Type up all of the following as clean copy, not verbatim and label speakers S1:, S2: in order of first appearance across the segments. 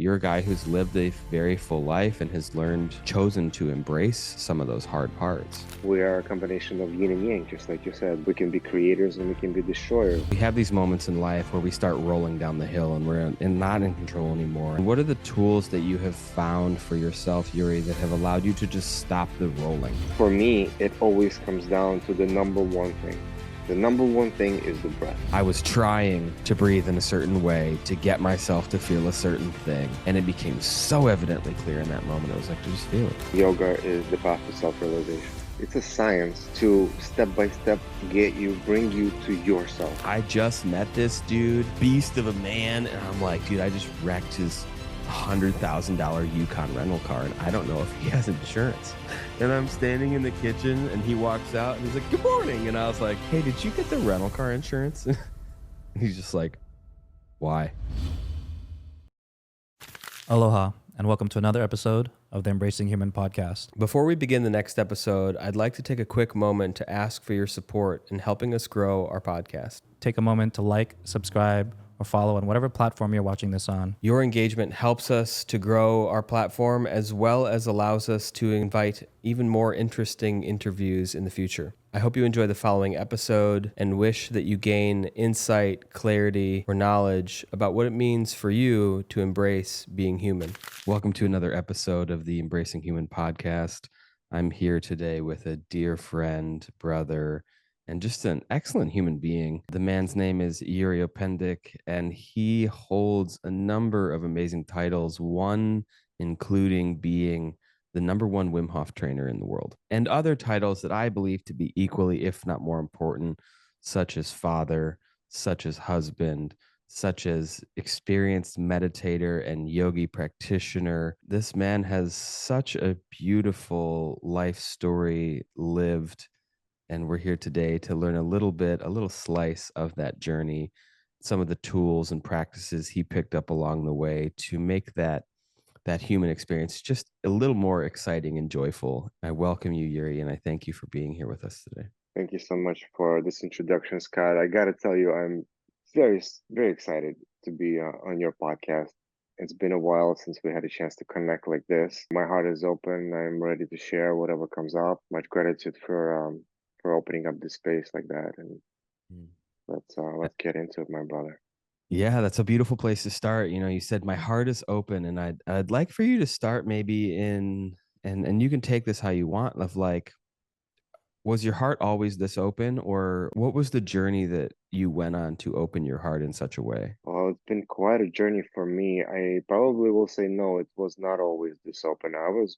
S1: you're a guy who's lived a very full life and has chosen to embrace some of those hard parts.
S2: We are a combination of yin and yang, just like you said. We can be creators and we can be destroyers.
S1: We have these moments in life where we start rolling down the hill and we're not in control anymore. And what are the tools that you have found for yourself, Yury, that have allowed you to just stop the rolling?
S2: For me, it always comes down to the number one thing. The number one thing is the breath.
S1: I was trying to breathe in a certain way to get myself to feel a certain thing. And it became so evidently clear in that moment. I was like, just feel it.
S2: Yoga is the path to self-realization. It's a science to step by step bring you to yourself.
S1: I just met this dude, beast of a man. And I'm like, dude, I just wrecked his $100,000 Yukon rental car. And I don't know if he has insurance. And I'm standing in the kitchen and he walks out and he's like, good morning. And I was like, hey, did you get the rental car insurance? And he's just like, why?
S3: Aloha, and welcome to another episode of the Embracing Human podcast.
S1: Before we begin the next episode, I'd like to take a quick moment to ask for your support in helping us grow our podcast.
S3: Take a moment to like, subscribe, or follow on whatever platform you're watching this on.
S1: Your engagement helps us to grow our platform as well as allows us to invite even more interesting interviews in the future. I hope you enjoy the following episode and wish that you gain insight, clarity, or knowledge about what it means for you to embrace being human. Welcome to another episode of the Embracing Human podcast. I'm here today with a dear friend, brother, and just an excellent human being. The man's name is Yury Opendik, and he holds a number of amazing titles, one including being the number one Wim Hof trainer in the world, and other titles that I believe to be equally, if not more important, such as father, such as husband, such as experienced meditator and yogi practitioner. This man has such a beautiful life story lived. And we're here today to learn a little slice of that journey, some of the tools and practices he picked up along the way to make that human experience just a little more exciting and joyful. I welcome you, Yury, and I thank you for being here with us today.
S2: Thank you so much for this introduction, Scott. I got to tell you, I'm very, very excited to be on your podcast. It's been a while since we had a chance to connect like this. My heart is open. I'm ready to share whatever comes up. Much gratitude for opening up this space like that, and let's get into it, my brother.
S1: Yeah, that's a beautiful place to start. You know, you said my heart is open, and I'd like for you to start maybe and you can take this how you want, of like, was your heart always this open, or what was the journey that you went on to open your heart in such a way?
S2: Well, it's been quite a journey for me. I probably will say no, it was not always this open. I was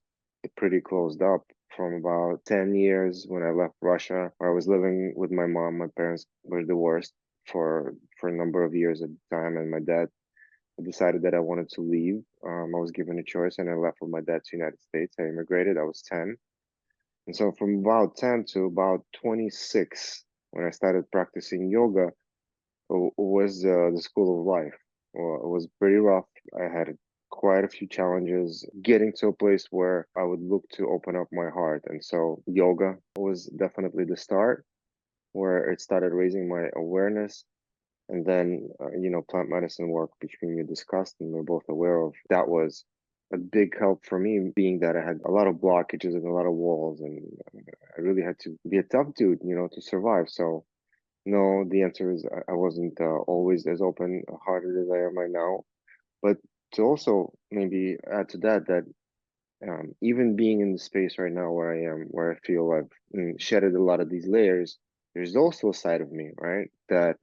S2: pretty closed up from about 10 years when I left Russia, where I was living with my mom. My parents were divorced for a number of years at the time, and my dad decided that I wanted to leave. I was given a choice, and I left with my dad to the United States. I immigrated. I was 10. And so from about 10 to about 26, when I started practicing yoga, was the school of life. Well, it was pretty rough. I had quite a few challenges getting to a place where I would look to open up my heart. And so yoga was definitely the start, where it started raising my awareness. And then, plant medicine work, which we discussed and we're both aware of, that was a big help for me, being that I had a lot of blockages and a lot of walls, and I really had to be a tough dude, to survive. So no, the answer is I wasn't always as open-hearted as I am right now. But to also maybe add to that even being in the space right now where I am, where I feel I've shedded a lot of these layers, there's also a side of me, right, that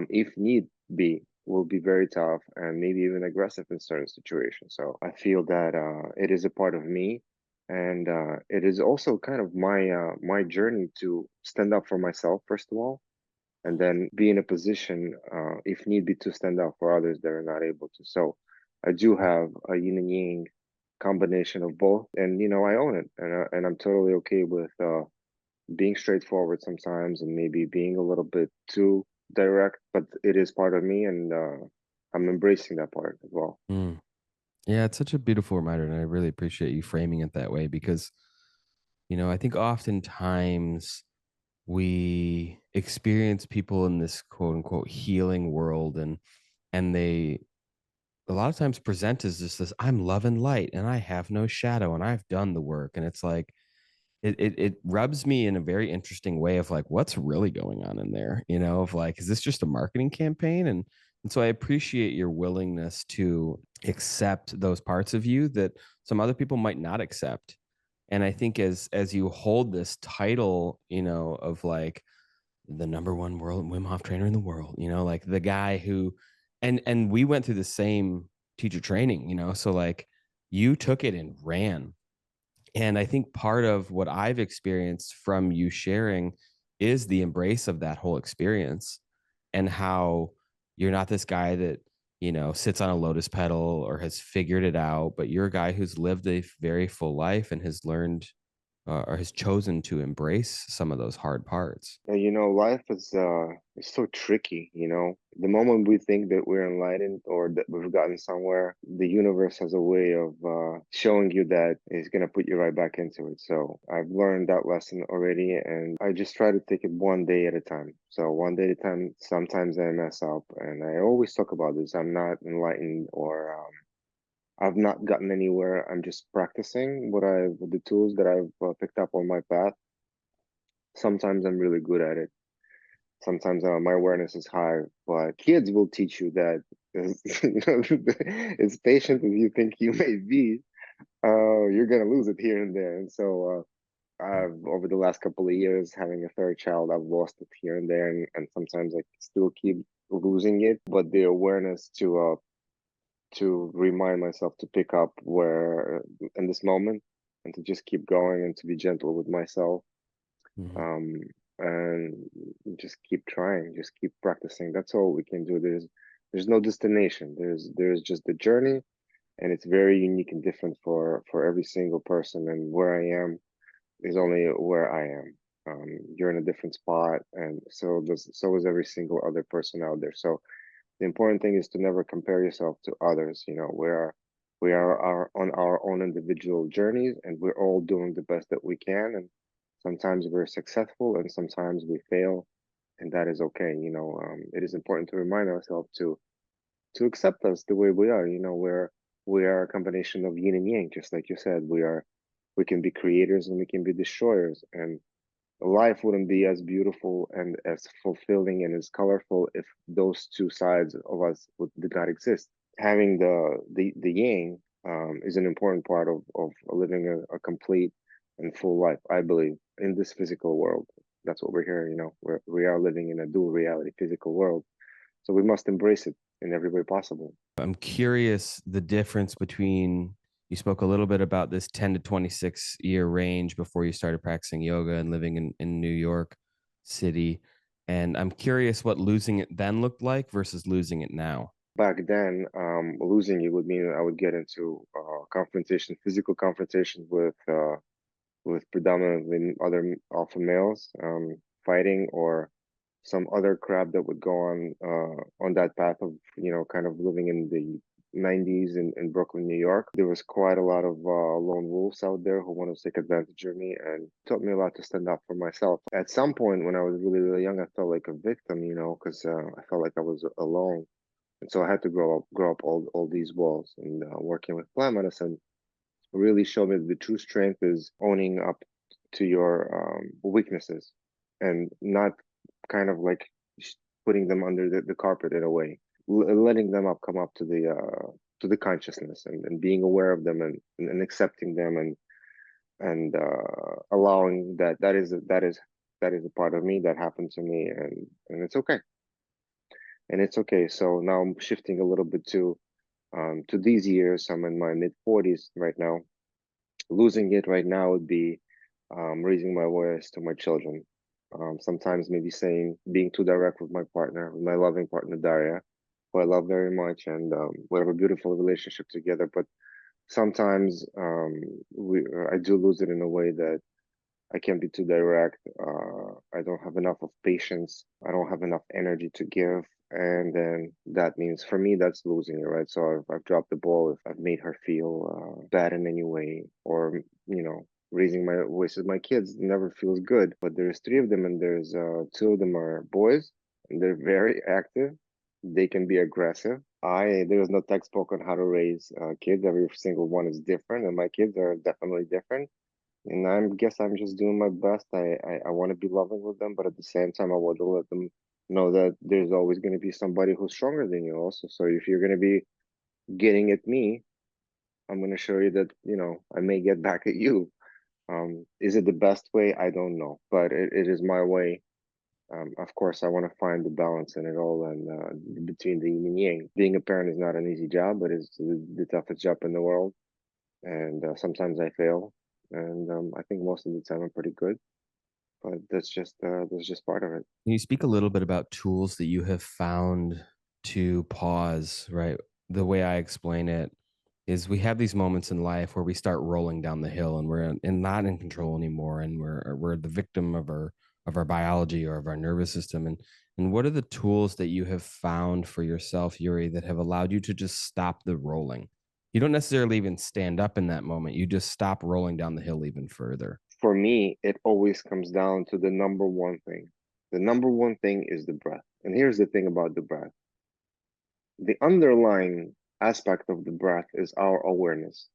S2: if need be, will be very tough and maybe even aggressive in certain situations. So I feel that it is a part of me, and it is also kind of my journey to stand up for myself, first of all, and then be in a position, if need be, to stand up for others that are not able to. So I do have a yin and yang combination of both, and I own it, and I'm totally okay with being straightforward sometimes and maybe being a little bit too direct, but it is part of me, and I'm embracing that part as well.
S1: Yeah, it's such a beautiful reminder, and I really appreciate you framing it that way, because I think oftentimes we experience people in this quote unquote healing world, and they a lot of times present as just this, I'm love and light and I have no shadow and I've done the work. And it's like, it rubs me in a very interesting way of like, what's really going on in there, of like, is this just a marketing campaign? And so I appreciate your willingness to accept those parts of you that some other people might not accept. And I think as you hold this title, of like the number one world Wim Hof trainer in the world, like the guy who, and we went through the same teacher training, so like you took it and ran. And I think part of what I've experienced from you sharing is the embrace of that whole experience, and how you're not this guy that, sits on a lotus pedal or has figured it out, but you're a guy who's lived a very full life and has learned, or has chosen to embrace some of those hard parts.
S2: And life is so tricky, The moment we think that we're enlightened or that we've gotten somewhere, the universe has a way of showing you that it's gonna put you right back into it. So I've learned that lesson already, and I just try to take it one day at a time. So one day at a time, sometimes I mess up, and I always talk about this. I'm not enlightened or I've not gotten anywhere. I'm just practicing with the tools that I've picked up on my path. Sometimes I'm really good at it. Sometimes my awareness is high, but kids will teach you that as, as patient as you think you may be, you're gonna lose it here and there. And so I've over the last couple of years, having a third child, I've lost it here and there, and sometimes I still keep losing it. But the awareness to remind myself to pick up where in this moment and to just keep going and to be gentle with myself,
S1: Mhm.
S2: um, and just keep trying, just keep practicing. That's all we can do. There's no destination. There's just the journey, and it's very unique and different for every single person. And where I am is only where I am. You're in a different spot, and so is every single other person out there. So the important thing is to never compare yourself to others. On our own individual journeys, and we're all doing the best that we can. And sometimes we're successful, and sometimes we fail, and that is okay. It is important to remind ourselves to accept us the way we are. We are a combination of yin and yang, just like you said. We can be creators and we can be destroyers, and life wouldn't be as beautiful and as fulfilling and as colorful if those two sides of us did not exist. Having the yang is an important part of living a complete and full life, I believe, in this physical world. That's what we're here. We are living in a dual reality physical world, so we must embrace it in every way possible.
S1: I'm curious the difference between, you spoke a little bit about this 10 to 26-year range before you started practicing yoga and living in New York City. And I'm curious what losing it then looked like versus losing it now.
S2: Back then, losing it would mean I would get into physical confrontation with predominantly other alpha males, fighting or some other crap that would go on that path of kind of living in the 90s in Brooklyn, New York. There was quite a lot of lone wolves out there who wanted to take advantage of me, and taught me a lot to stand up for myself. At some point when I was really, really young, I felt like a victim, because I felt like I was alone. And so I had to grow up all these walls. And working with plant medicine really showed me that the true strength is owning up to your weaknesses, and not kind of like putting them under the carpet in a way, letting them come up to the consciousness, and being aware of them, and accepting them, and allowing that is a part of me that happened to me, and it's okay, so now I'm shifting a little bit to these years. I'm in my mid 40s right now. Losing it right now would be raising my voice to my children. Sometimes maybe being too direct with with my loving partner Daria, who I love very much, and we have a beautiful relationship together. But sometimes I do lose it in a way that I can't be too direct. I don't have enough of patience. I don't have enough energy to give. And then that means for me, that's losing it, right? So if I've dropped the ball, if I've made her feel bad in any way, or, raising my voice with my kids never feels good. But there's three of them, and there's two of them are boys, and they're very active. They can be aggressive. There's no textbook on how to raise kids. Every single one is different, and my kids are definitely different. And I guess I'm just doing my best. I want to be loving with them, but at the same time, I want to let them know that there's always going to be somebody who's stronger than you also. So if you're going to be getting at me, I'm going to show you that, I may get back at you. Is it the best way? I don't know, but it is my way. Of course, I want to find the balance in it all and between the yin and yang. Being a parent is not an easy job, but it's the toughest job in the world. And sometimes I fail, and I think most of the time I'm pretty good. But that's just part of it.
S1: Can you speak a little bit about tools that you have found to pause, right? The way I explain it is we have these moments in life where we start rolling down the hill and and not in control anymore, and we're the victim of our biology or of our nervous system. And what are the tools that you have found for yourself, Yury, that have allowed you to just stop the rolling? You don't necessarily even stand up in that moment. You just stop rolling down the hill even further.
S2: For me, it always comes down to the number one thing. The number one thing is the breath. And here's the thing about the breath. The underlying aspect of the breath is our awareness.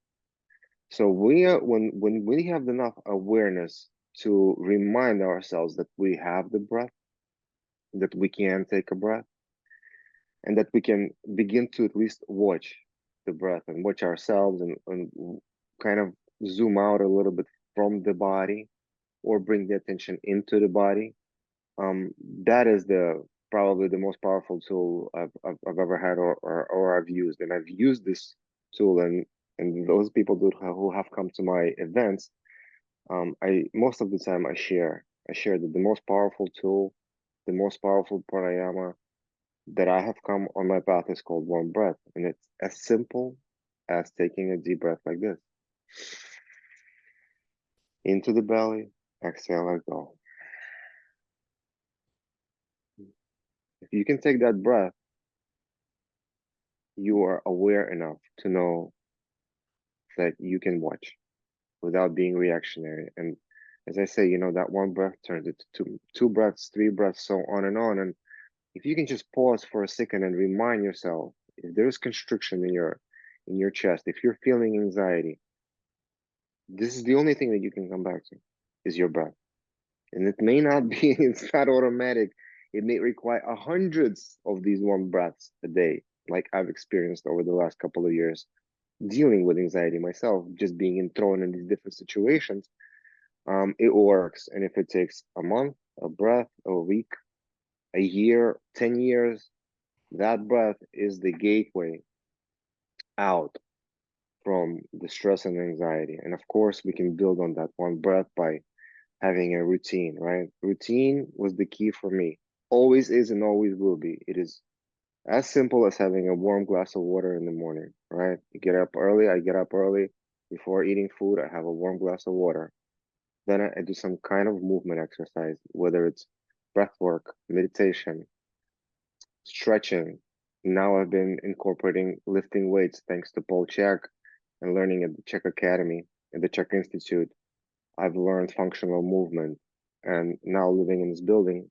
S2: So when we have enough awareness to remind ourselves that we have the breath, that we can take a breath, and that we can begin to at least watch the breath and watch ourselves and kind of zoom out a little bit from the body or bring the attention into the body. That is the probably the most powerful tool I've ever had or I've used. And I've used this tool, and those people who have come to my events, I most of the time I share that the most powerful tool, the most powerful pranayama that I have come on my path is called warm breath. And it's as simple as taking a deep breath like this. Into the belly, exhale, let go. If you can take that breath, you are aware enough to know that you can watch without being reactionary. And as I say, that one breath turns into two breaths, three breaths, so on and on. And if you can just pause for a second and remind yourself, if there's constriction in your chest, if you're feeling anxiety, this is the only thing that you can come back to is your breath. And it may not be, it's not automatic. It may require hundreds of these warm breaths a day, like I've experienced over the last couple of years, dealing with anxiety myself, just being thrown in these different situations. It works. And if it takes a month, a breath, a week, a year, 10 years, that breath is the gateway out from the stress and anxiety. And of course, we can build on that one breath by having a routine, right? Routine was the key for me. Always is and always will be. It is as simple as having a warm glass of water in the morning, right? You get up early, I get up early. Before eating food, I have a warm glass of water. Then I do some kind of movement exercise, whether it's breath work, meditation, stretching. Now I've been incorporating lifting weights thanks to Paul Chek and learning at the Czech Academy, at the Czech Institute. I've learned functional movement, and now living in this building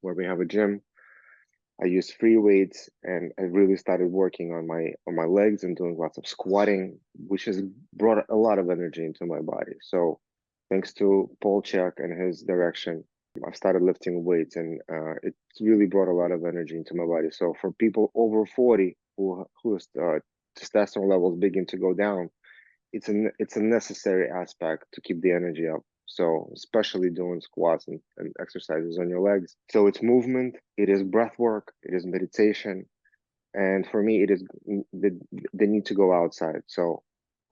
S2: where we have a gym, I use free weights, and I really started working on my legs and doing lots of squatting, which has brought a lot of energy into my body. So thanks to Paul Chek and his direction, I started lifting weights, and it's really brought a lot of energy into my body. So for people over 40 whose testosterone levels begin to go down, it's a necessary aspect to keep the energy up. So especially doing squats and exercises on your legs. So it's movement, it is breath work, it is meditation. And for me, it is the need to go outside. So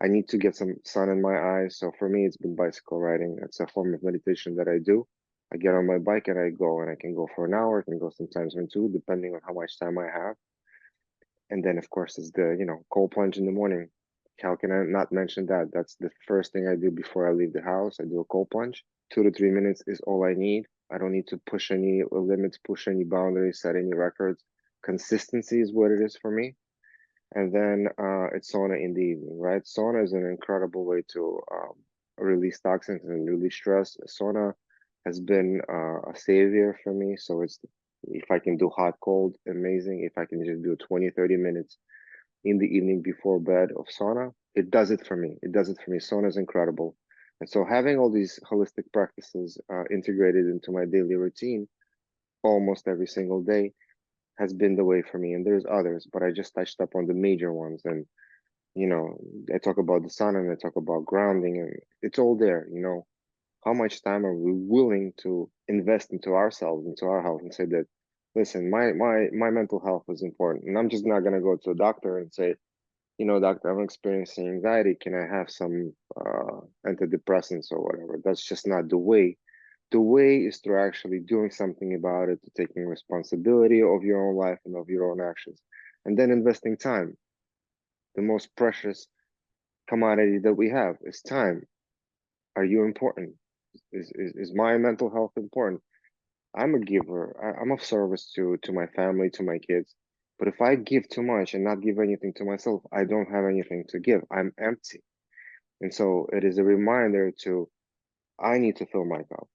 S2: I need to get some sun in my eyes. So for me, it's been bicycle riding. It's a form of meditation that I do. I get on my bike and I go, and I can go for an hour, I can go sometimes for two, depending on how much time I have. And then of course is the cold plunge in the morning. How can I not mention that? That's the first thing I do before I leave the house. I do a cold plunge. 2 to 3 minutes is all I need. I don't need to push any limits, push any boundaries, set any records. Consistency is what it is for me. And then it's sauna in the evening, right? Sauna is an incredible way to release toxins and release stress. Sauna has been a savior for me. So it's If I can do hot, cold, amazing. If I can just do 20, 30 minutes in the evening before bed of sauna, it does it for me. It does it for me. Sauna is incredible. And so having all these holistic practices integrated into my daily routine almost every single day has been the way for me. And there's others, but I just touched up on the major ones. And, you know, I talk about the sun and I talk about grounding, and it's all there. You know, how much time are we willing to invest into ourselves, into our health, and say that, listen, my mental health is important. And I'm just not gonna go to a doctor and say, you know, doctor, I'm experiencing anxiety. Can I have some antidepressants or whatever? That's just not the way. The way is through actually doing something about it, to taking responsibility of your own life and of your own actions, and then investing time. The most precious commodity that we have is time. Are you important? Is my mental health important? I'm a giver. I'm of service to my family, to my kids. But if I give too much and not give anything to myself, I don't have anything to give. I'm empty. And so it is a reminder to, I need to fill my cup.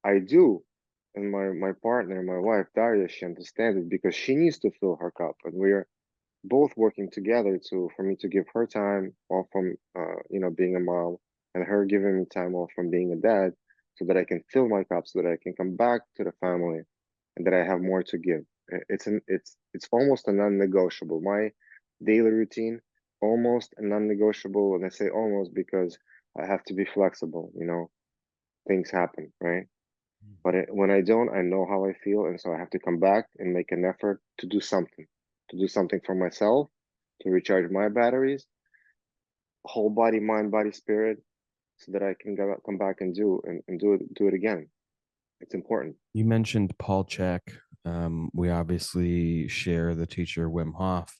S2: I do. And my partner, my wife, Daria, she understands it because she needs to fill her cup. And we're both working together to, for me to give her time off from, you know, being a mom, and her giving me time off from being a dad, so that I can fill my cup, so that I can come back to the family and that I have more to give. It's almost a non-negotiable. My daily routine, almost a non-negotiable, and I say almost because I have to be flexible. You know, things happen, right? But when I don't, I know how I feel, and so I have to come back and make an effort to do something for myself, to recharge my batteries, whole body, mind, body, spirit, so that I can come back and do it again. It's important.
S1: You mentioned Paul Chek. We obviously share the teacher Wim Hof.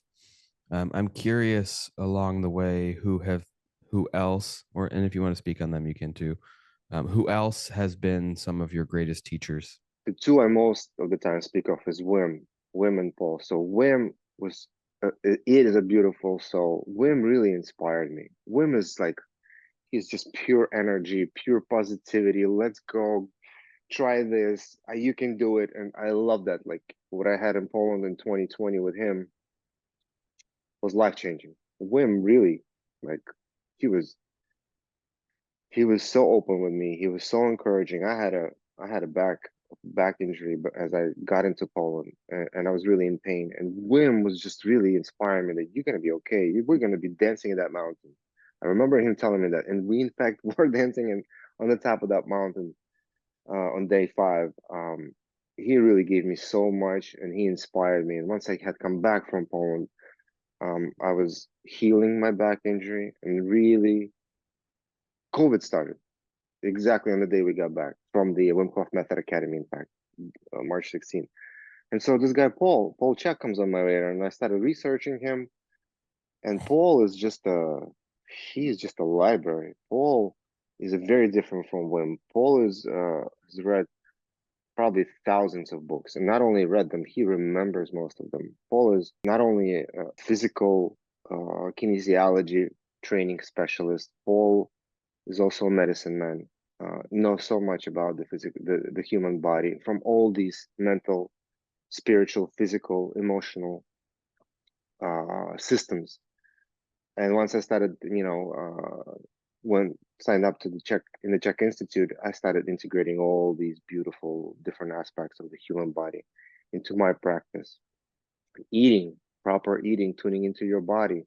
S1: I'm curious along the way who else, or and if you want to speak on them, you can too. Who else has been some of your greatest teachers?
S2: The two I most of the time speak of is Wim and Paul. So Wim was, it is a beautiful soul. Wim really inspired me. Wim is like, he's just pure energy, pure positivity. Let's go, try this. You can do it. And I love that. Like what I had in Poland in 2020 with him was life changing. Wim really, like, he was he was so open with me. He was so encouraging. I had a back injury, but as I got into Poland, and I was really in pain. And Wim was just really inspiring me that you're gonna be okay. We're gonna be dancing in that mountain. I remember him telling me that, and we in fact were dancing on the top of that mountain on day 5. He really gave me so much, and he inspired me. And once I had come back from Poland, I was healing my back injury, and really, COVID started exactly on the day we got back from the Wim Hof Method Academy, in fact, March 16th. And so this guy, Paul Chek, comes on my radar, and I started researching him. And Paul is he's just a library. Paul is very different from Wim. Paul has read probably thousands of books, and not only read them, he remembers most of them. Paul is not only a physical kinesiology training specialist. Paul is also a medicine man, knows so much about the human body, from all these mental, spiritual, physical, emotional systems. And once I started, you know, when signed up to the Czech Institute, I started integrating all these beautiful different aspects of the human body into my practice. Eating, proper eating, tuning into your body,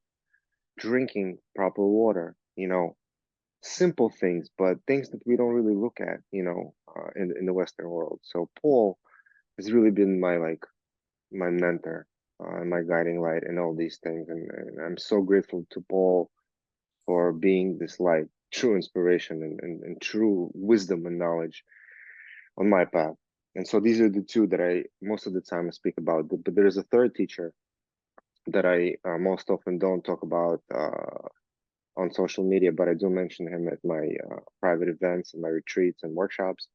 S2: drinking proper water, you know, simple things, but things that we don't really look at, you know, in the Western world. So Paul has really been my mentor and my guiding light in all these things, and I'm so grateful to Paul for being this light, true inspiration and true wisdom and knowledge on my path. And so these are the two that I most of the time speak about. But there is a third teacher that I most often don't talk about on social media, but I do mention him at my private events and my retreats and workshops.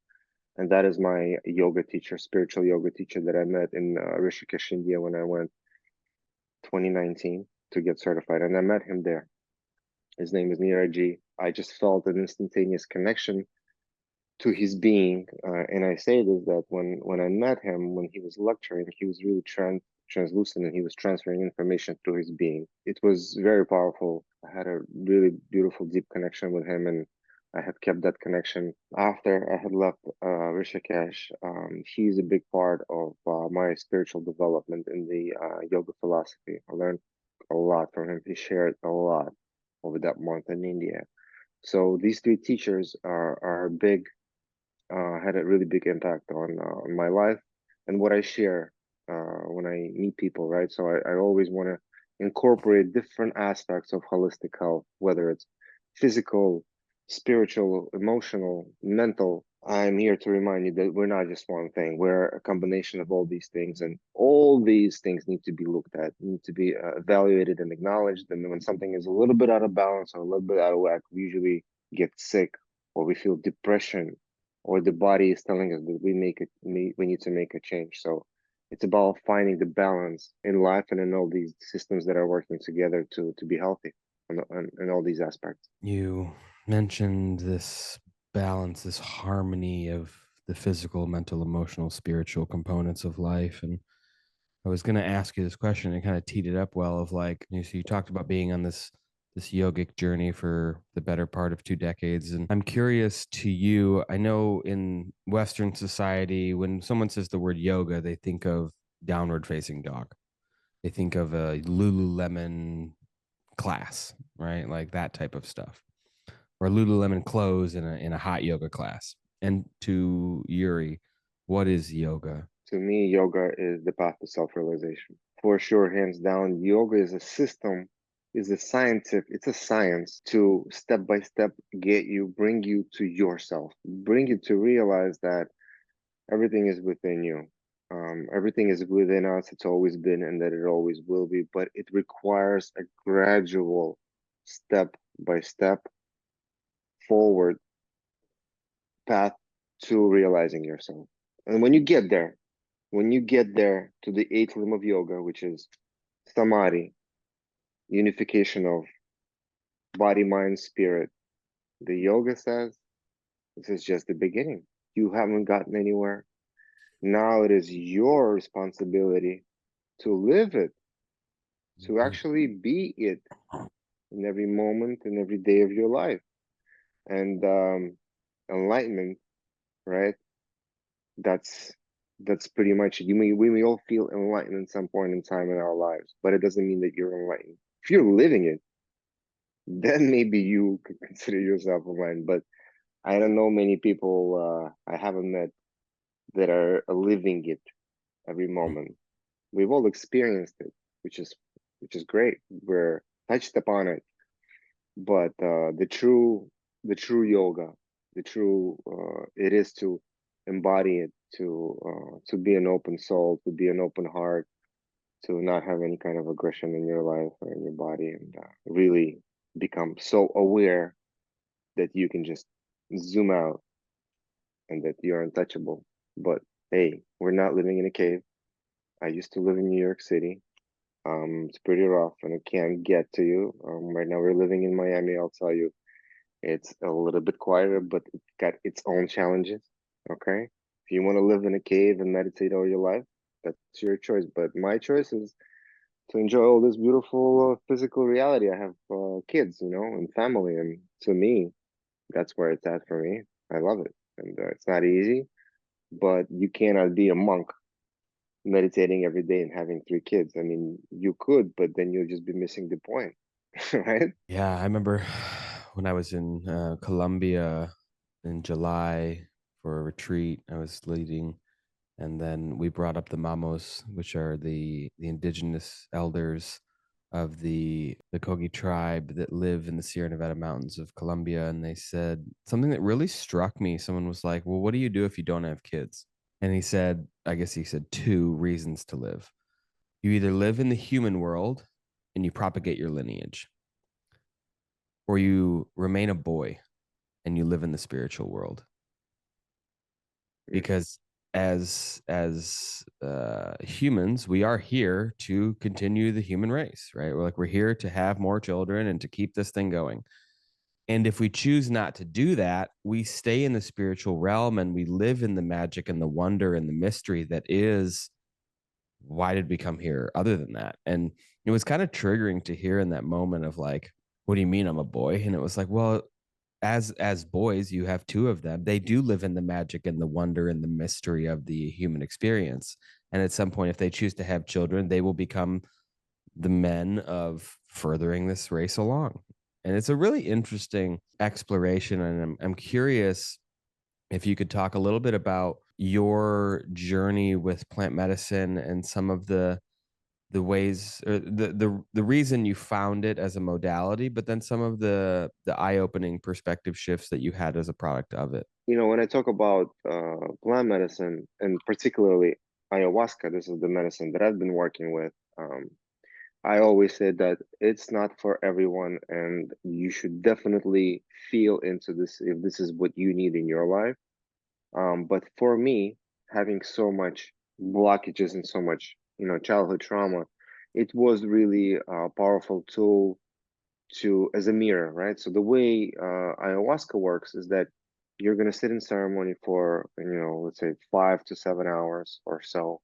S2: And that is my yoga teacher, spiritual yoga teacher that I met in Rishikesh, India when I went 2019 to get certified. And I met him there. His name is Neeraj. I just felt an instantaneous connection to his being. And I say this that when I met him, when he was lecturing, he was really translucent, and he was transferring information through his being. It was very powerful. I had a really beautiful, deep connection with him, and I have kept that connection after I had left Rishikesh. He's a big part of my spiritual development in the yoga philosophy. I learned a lot from him. He shared a lot over that month in India. So these three teachers are big, had a really big impact on my life and what I share when I meet people, right? So I always want to incorporate different aspects of holistic health, whether it's physical, spiritual, emotional, mental. I'm here to remind you that we're not just one thing. We're a combination of all these things, and all these things need to be looked at, need to be evaluated and acknowledged. And when something is a little bit out of balance or a little bit out of whack, we usually get sick, or we feel depression, or the body is telling us that we need to make a change. So it's about finding the balance in life and in all these systems that are working together to be healthy in all these aspects.
S1: You mentioned this balance, this harmony of the physical, mental, emotional, spiritual components of life. And I was going to ask you this question and kind of teed it up well of like, so you talked about being on this yogic journey for the better part of 2 decades. And I'm curious to you, I know in Western society, when someone says the word yoga, they think of downward facing dog. They think of a Lululemon class, right? Like that type of stuff, or Lululemon clothes in a hot yoga class. And to Yury, what is yoga?
S2: To me, yoga is the path to self-realization. For sure, hands down, yoga is a system, is a scientific, it's a science to step by step bring you to yourself, bring you to realize that everything is within you. Everything is within us. It's always been, and that it always will be. But it requires a gradual, step by step forward path to realizing yourself. And when you get there to the eighth limb of yoga, which is samadhi, unification of body, mind, spirit, the yoga says this is just the beginning. You haven't gotten anywhere. Now it is your responsibility to live it, to actually be it in every moment and every day of your life. And enlightenment, right? That's that's pretty much it. We may all feel enlightened at some point in time in our lives, but it doesn't mean that you're enlightened. If you're living it, then maybe you could consider yourself enlightened. But I don't know many people I haven't met that are living it every moment. We've all experienced it, which is great. We're touched upon it, but the true yoga, the true it is to embody it, to be an open soul, to be an open heart, to not have any kind of aggression in your life or in your body, and really become so aware that you can just zoom out and that you're untouchable. But hey, we're not living in a cave. I used to live in New York City. It's pretty rough and it can't get to you. Right now we're living in Miami. I'll tell you, it's a little bit quieter, but it's got its own challenges. Okay. If you want to live in a cave and meditate all your life, that's your choice. But my choice is to enjoy all this beautiful physical reality. I have kids, and family. And to me, that's where it's at for me. I love it. And it's not easy, but you cannot be a monk meditating every day and having three kids. I mean, you could, but then you'll just be missing the point, right?
S1: Yeah, I remember when I was in Colombia in July for a retreat I was leading, and then we brought up the mamos, which are the indigenous elders of the Kogi tribe that live in the Sierra Nevada mountains of Colombia, and they said something that really struck me. Someone was like, "Well, what do you do if you don't have kids?" And he said, I guess he said two reasons to live. You either live in the human world and you propagate your lineage, or you remain a boy and you live in the spiritual world.
S2: Mm.
S1: Because as humans, we are here to continue the human race, right? We're here to have more children and to keep this thing going. And if we choose not to do that, we stay in the spiritual realm and we live in the magic and the wonder and the mystery that is, why did we come here other than that? And it was kind of triggering to hear in that moment of like, what do you mean I'm a boy? And it was like, well, as boys, you have two of them. They do live in the magic and the wonder and the mystery of the human experience. And at some point, if they choose to have children, they will become the men of furthering this race along. And it's a really interesting exploration. And I'm curious if you could talk a little bit about your journey with plant medicine and some of the ways or the reason you found it as a modality, but then some of the eye-opening perspective shifts that you had as a product of it.
S2: When I talk about plant medicine, and particularly ayahuasca, this is the medicine that I've been working with. I always say that it's not for everyone, and you should definitely feel into this if this is what you need in your life. But for me, having so much blockages and so much, childhood trauma, it was really a powerful tool to as a mirror, right? So the way ayahuasca works is that you're going to sit in ceremony for, let's say 5 to 7 hours or so,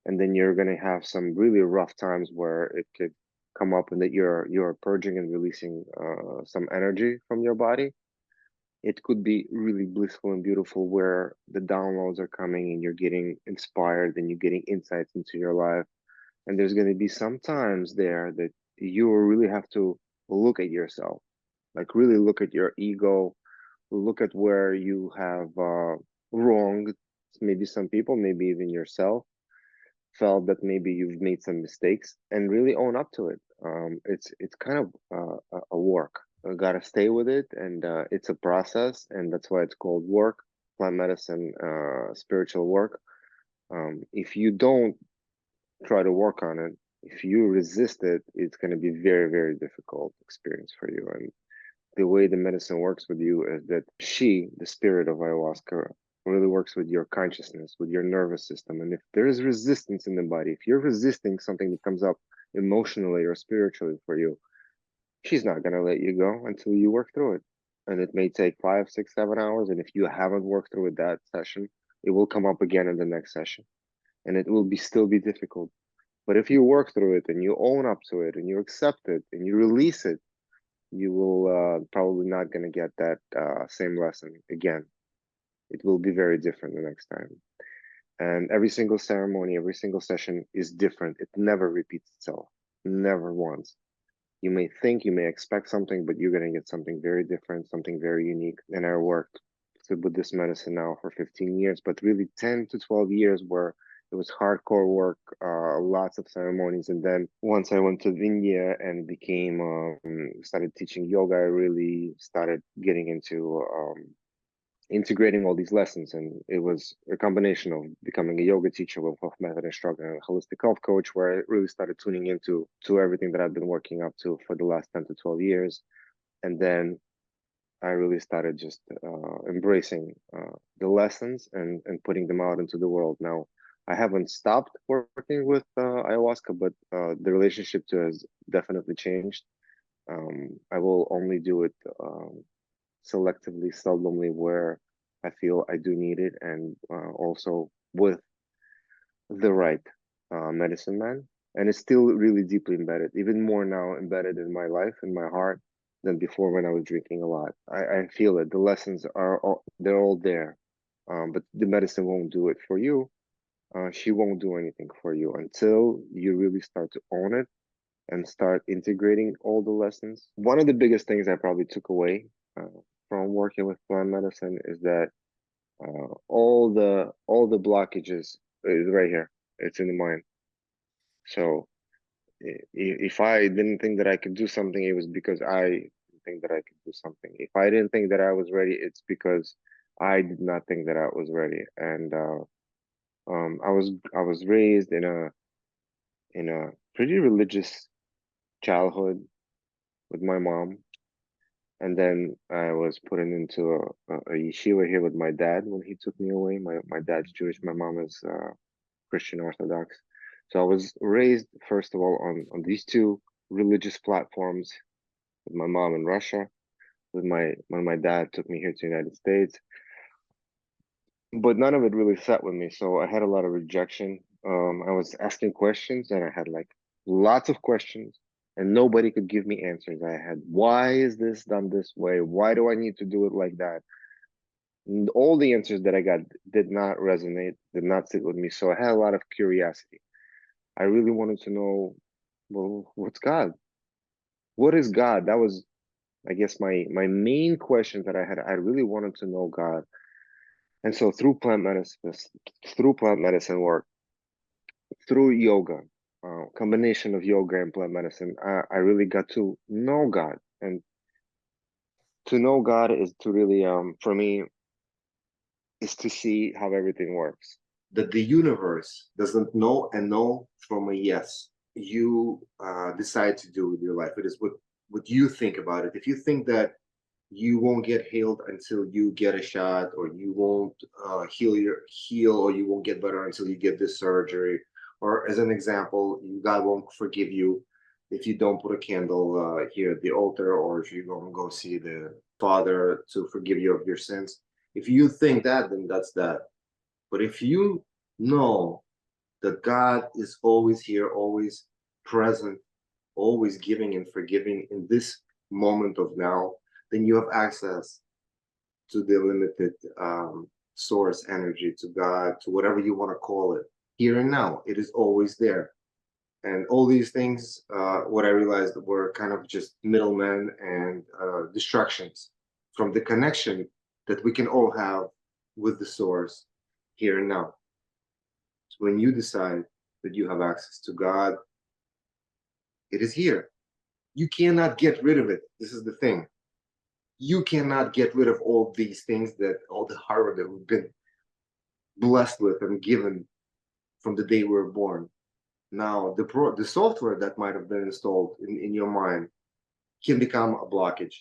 S2: and then you're going to have some really rough times where it could come up and that you're purging and releasing some energy from your body. It could be really blissful and beautiful where the downloads are coming and you're getting inspired and you're getting insights into your life. And there's going to be some times there that you will really have to look at yourself, like really look at your ego, look at where you have wronged maybe some people, maybe even yourself, felt that maybe you've made some mistakes, and really own up to it. It's kind of a work. I gotta stay with it, and it's a process, and that's why it's called work, plant medicine, spiritual work. If you don't try to work on it, if you resist it, it's going to be very, very difficult experience for you. And the way the medicine works with you is that the spirit of ayahuasca, really works with your consciousness, with your nervous system. And if there is resistance in the body, if you're resisting something that comes up emotionally or spiritually for you, she's not going to let you go until you work through it. And it may take 5, 6, 7 hours. And if you haven't worked through it that session, it will come up again in the next session. And it will still be difficult. But if you work through it and you own up to it and you accept it and you release it, you will probably not going to get that same lesson again. It will be very different the next time. And every single ceremony, every single session is different. It never repeats itself, never once. You may think, you may expect something, but you're going to get something very different, something very unique. And I worked with this medicine now for 15 years, but really 10 to 12 years where it was hardcore work, lots of ceremonies. And then once I went to India and started teaching yoga, I really started getting into integrating all these lessons. And it was a combination of becoming a yoga teacher, Wim Hof Method Instructor, and a holistic health coach, where I really started tuning into everything that I've been working up to for the last 10 to 12 years. And then I really started just embracing the lessons and putting them out into the world. Now, I haven't stopped working with ayahuasca, but the relationship to it has definitely changed. I will only do it selectively, seldomly, where I feel I do need it, and also with the right medicine man. And it's still really deeply embedded, even more now embedded in my life, in my heart, than before when I was drinking a lot. I feel it. The lessons they're all there, but the medicine won't do it for you. She won't do anything for you until you really start to own it and start integrating all the lessons. One of the biggest things I probably took away from working with plant medicine is that all the blockages is right here. It's in the mind. So if I didn't think that I could do something, it was because I didn't think that I could do something. If I didn't think that I was ready, it's because I did not think that I was ready. And I was raised in a pretty religious childhood with my mom, and then I was put into a yeshiva here with my dad when he took me away. My dad's Jewish, my mom is Christian Orthodox. So I was raised, first of all, on these two religious platforms with my mom in Russia. with my when my dad took me here to the United States. But none of it really sat with me, so I had a lot of rejection. I was asking questions, and I had like lots of questions, and nobody could give me answers. I had, why is this done this way? Why do I need to do it like that? And all the answers that I got did not resonate, did not sit with me. So I had a lot of curiosity. I really wanted to know, well, what's God? What is God? That was, I guess, my main question that I had. I really wanted to know God. And so through plant medicine work, through yoga, combination of yoga and plant medicine, I really got to know God. And to know God is to really, for me, is to see how everything works. That the universe doesn't know and know from a yes. You decide to do with your life. It is what you think about it. If you think that you won't get healed until you get a shot, or you won't heal, or you won't get better until you get this surgery, or as an example, God won't forgive you if you don't put a candle here at the altar, or if you don't go see the Father to forgive you of your sins. If you think that, then that's that. But if you know that God is always here, always present, always giving and forgiving in this moment of now, then you have access to the limited source energy, to God, to whatever you want to call it. Here and now, it is always there. And all these things, what I realized, were kind of just middlemen and distractions from the connection that we can all have with the source here and now. So when you decide that you have access to God, it is here. You cannot get rid of it. This is the thing. You cannot get rid of all these things, that all the hardware that we've been blessed with and given from the day we were born. Now, the software that might have been installed in your mind can become a blockage,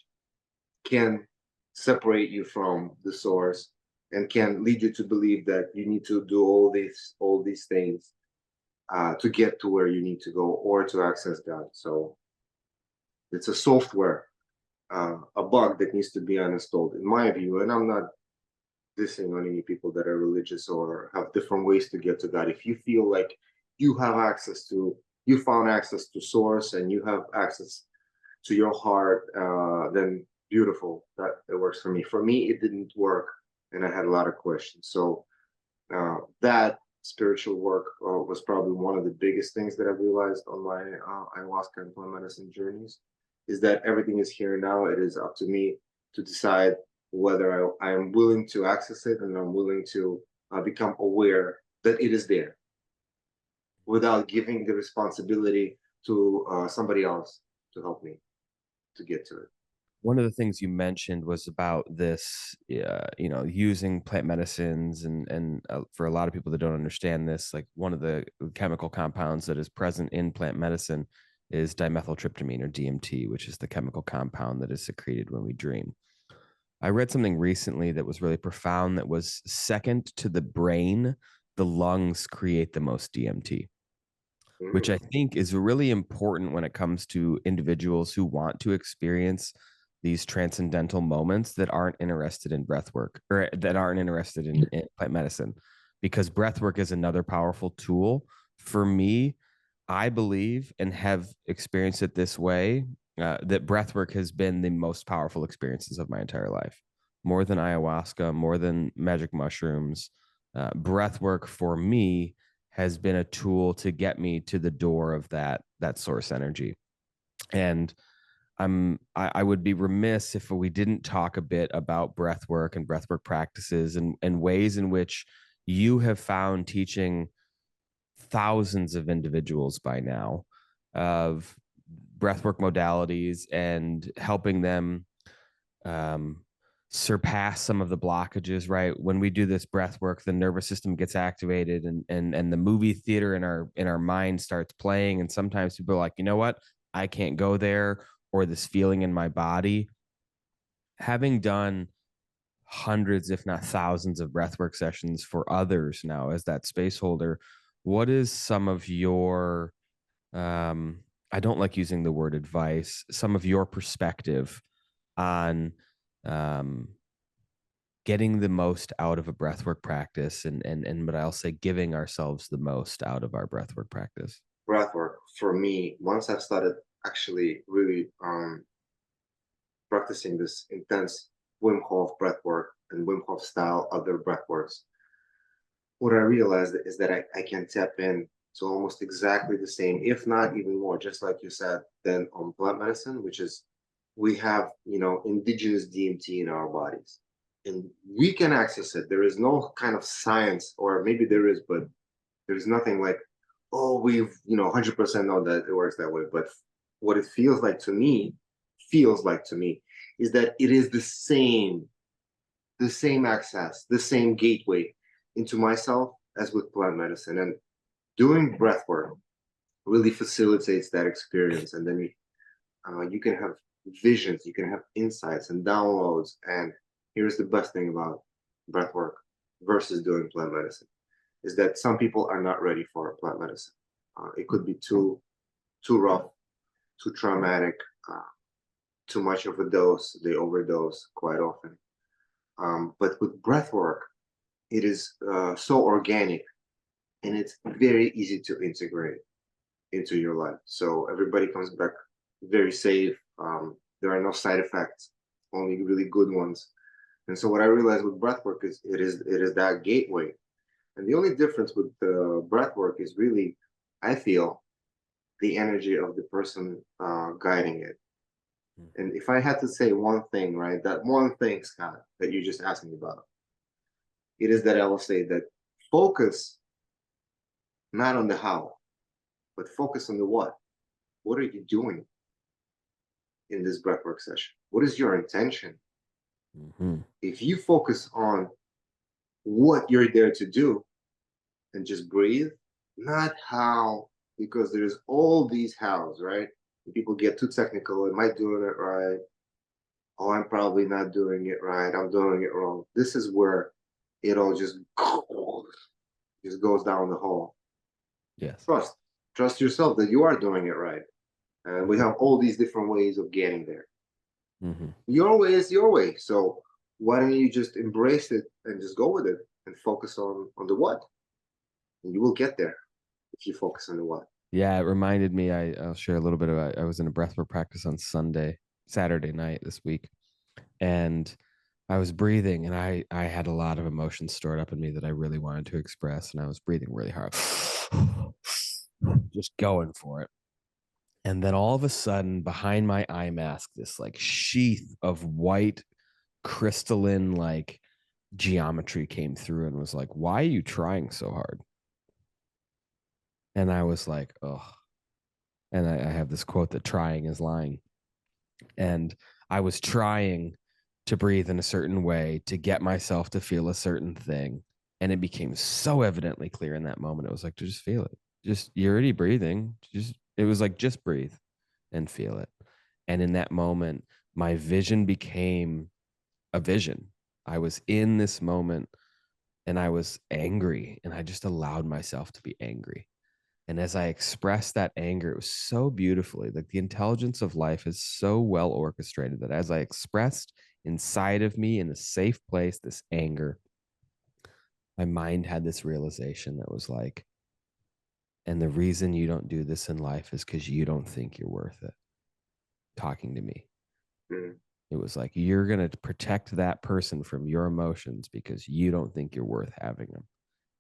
S2: can separate you from the source, and can lead you to believe that you need to do all these things to get to where you need to go, or to access God. So it's a software, a bug that needs to be uninstalled, in my view. And I'm not dissing on any people that are religious or have different ways to get to God. If you feel like you found access to source, and you have access to your heart, then beautiful. That it works for me. For me, it didn't work, and I had a lot of questions. So that spiritual work was probably one of the biggest things that I realized on my ayahuasca and plant medicine journeys, is that everything is here now. It is up to me to decide whether I am willing to access it, and I'm willing to become aware that it is there, without giving the responsibility to somebody else to help me to get to it.
S1: One of the things you mentioned was about this, using plant medicines, and for a lot of people that don't understand this, like one of the chemical compounds that is present in plant medicine is dimethyltryptamine, or DMT, which is the chemical compound that is secreted when we dream. I read something recently that was really profound, that was second to the brain, the lungs create the most DMT, which I think is really important when it comes to individuals who want to experience these transcendental moments, that aren't interested in breath work, or that aren't interested in plant medicine, because breath work is another powerful tool. For me, I believe, and have experienced it this way, that breath work has been the most powerful experiences of my entire life, more than ayahuasca, more than magic mushrooms. Breath work for me has been a tool to get me to the door of that source energy. And I would be remiss if we didn't talk a bit about breath work and breath work practices, and ways in which you have found, teaching thousands of individuals by now, of breathwork modalities, and helping them surpass some of the blockages. Right, when we do this breath work, the nervous system gets activated, and the movie theater in our mind starts playing, and sometimes people are like, you know what, I can't go there, or this feeling in my body. Having done hundreds, if not thousands, of breathwork sessions for others now as that space holder, what is some of your, I don't like using the word advice, some of your perspective on getting the most out of a breathwork practice, and but I'll say giving ourselves the most out of our breathwork practice?
S2: Breathwork for me, once I've started actually really practicing this intense Wim Hof breathwork and Wim Hof style other breathworks, what I realized is that I can tap in to almost exactly the same, if not even more, just like you said, than on plant medicine, which is we have, indigenous DMT in our bodies and we can access it. There is no kind of science, or maybe there is, but there's nothing like, oh, we've, 100% know that it works that way. But what it feels like to me, is that it is the same access, the same gateway into myself as with plant medicine. And doing breath work really facilitates that experience. And then you can have visions, you can have insights and downloads. And here's the best thing about breath work versus doing plant medicine is that some people are not ready for plant medicine. It could be too rough, too traumatic, uh, too much of a dose. They overdose quite often. But with breath work, it is so organic and it's very easy to integrate into your life. So everybody comes back very safe. There are no side effects, only really good ones. And so what I realized with breathwork is it is that gateway. And the only difference with the breathwork is really, I feel, the energy of the person guiding it. And if I had to say one thing, right, that one thing, Scott, that you just asked me about, it is that I will say that focus not on the how, but focus on the what. What are you doing in this breathwork session? What is your intention?
S1: Mm-hmm.
S2: If you focus on what you're there to do and just breathe, not how, because there's all these hows, right? And people get too technical. Am I doing it right? Oh, I'm probably not doing it right. I'm doing it wrong. This is where it all just goes down the hole.
S1: Yes.
S2: Trust yourself that you are doing it right. And we have all these different ways of getting there.
S1: Mm-hmm.
S2: Your way is your way. So why don't you just embrace it and just go with it and focus on the what? And you will get there if you focus on the what.
S1: Yeah, it reminded me. I'll share a little bit about. I was in a breathwork practice on Saturday night this week, and I was breathing, and I had a lot of emotions stored up in me that I really wanted to express, and I was breathing really hard, just going for it. And then all of a sudden, behind my eye mask, this like sheath of white crystalline like geometry came through and was like, "Why are you trying so hard?" And I was like, "Oh." And I have this quote that trying is lying. And I was trying to breathe in a certain way to get myself to feel a certain thing. And it became so evidently clear in that moment. It was like, to just feel it. Just, you're already breathing. It was like, just breathe and feel it. And in that moment, my vision became a vision. I was in this moment and I was angry and I just allowed myself to be angry. And as I expressed that anger, it was so beautifully, like the intelligence of life is so well orchestrated that as I expressed inside of me in a safe place, this anger, my mind had this realization that was like, and the reason you don't do this in life is because you don't think you're worth it. Talking to me.
S2: Mm.
S1: It was like, you're going to protect that person from your emotions because you don't think you're worth having them.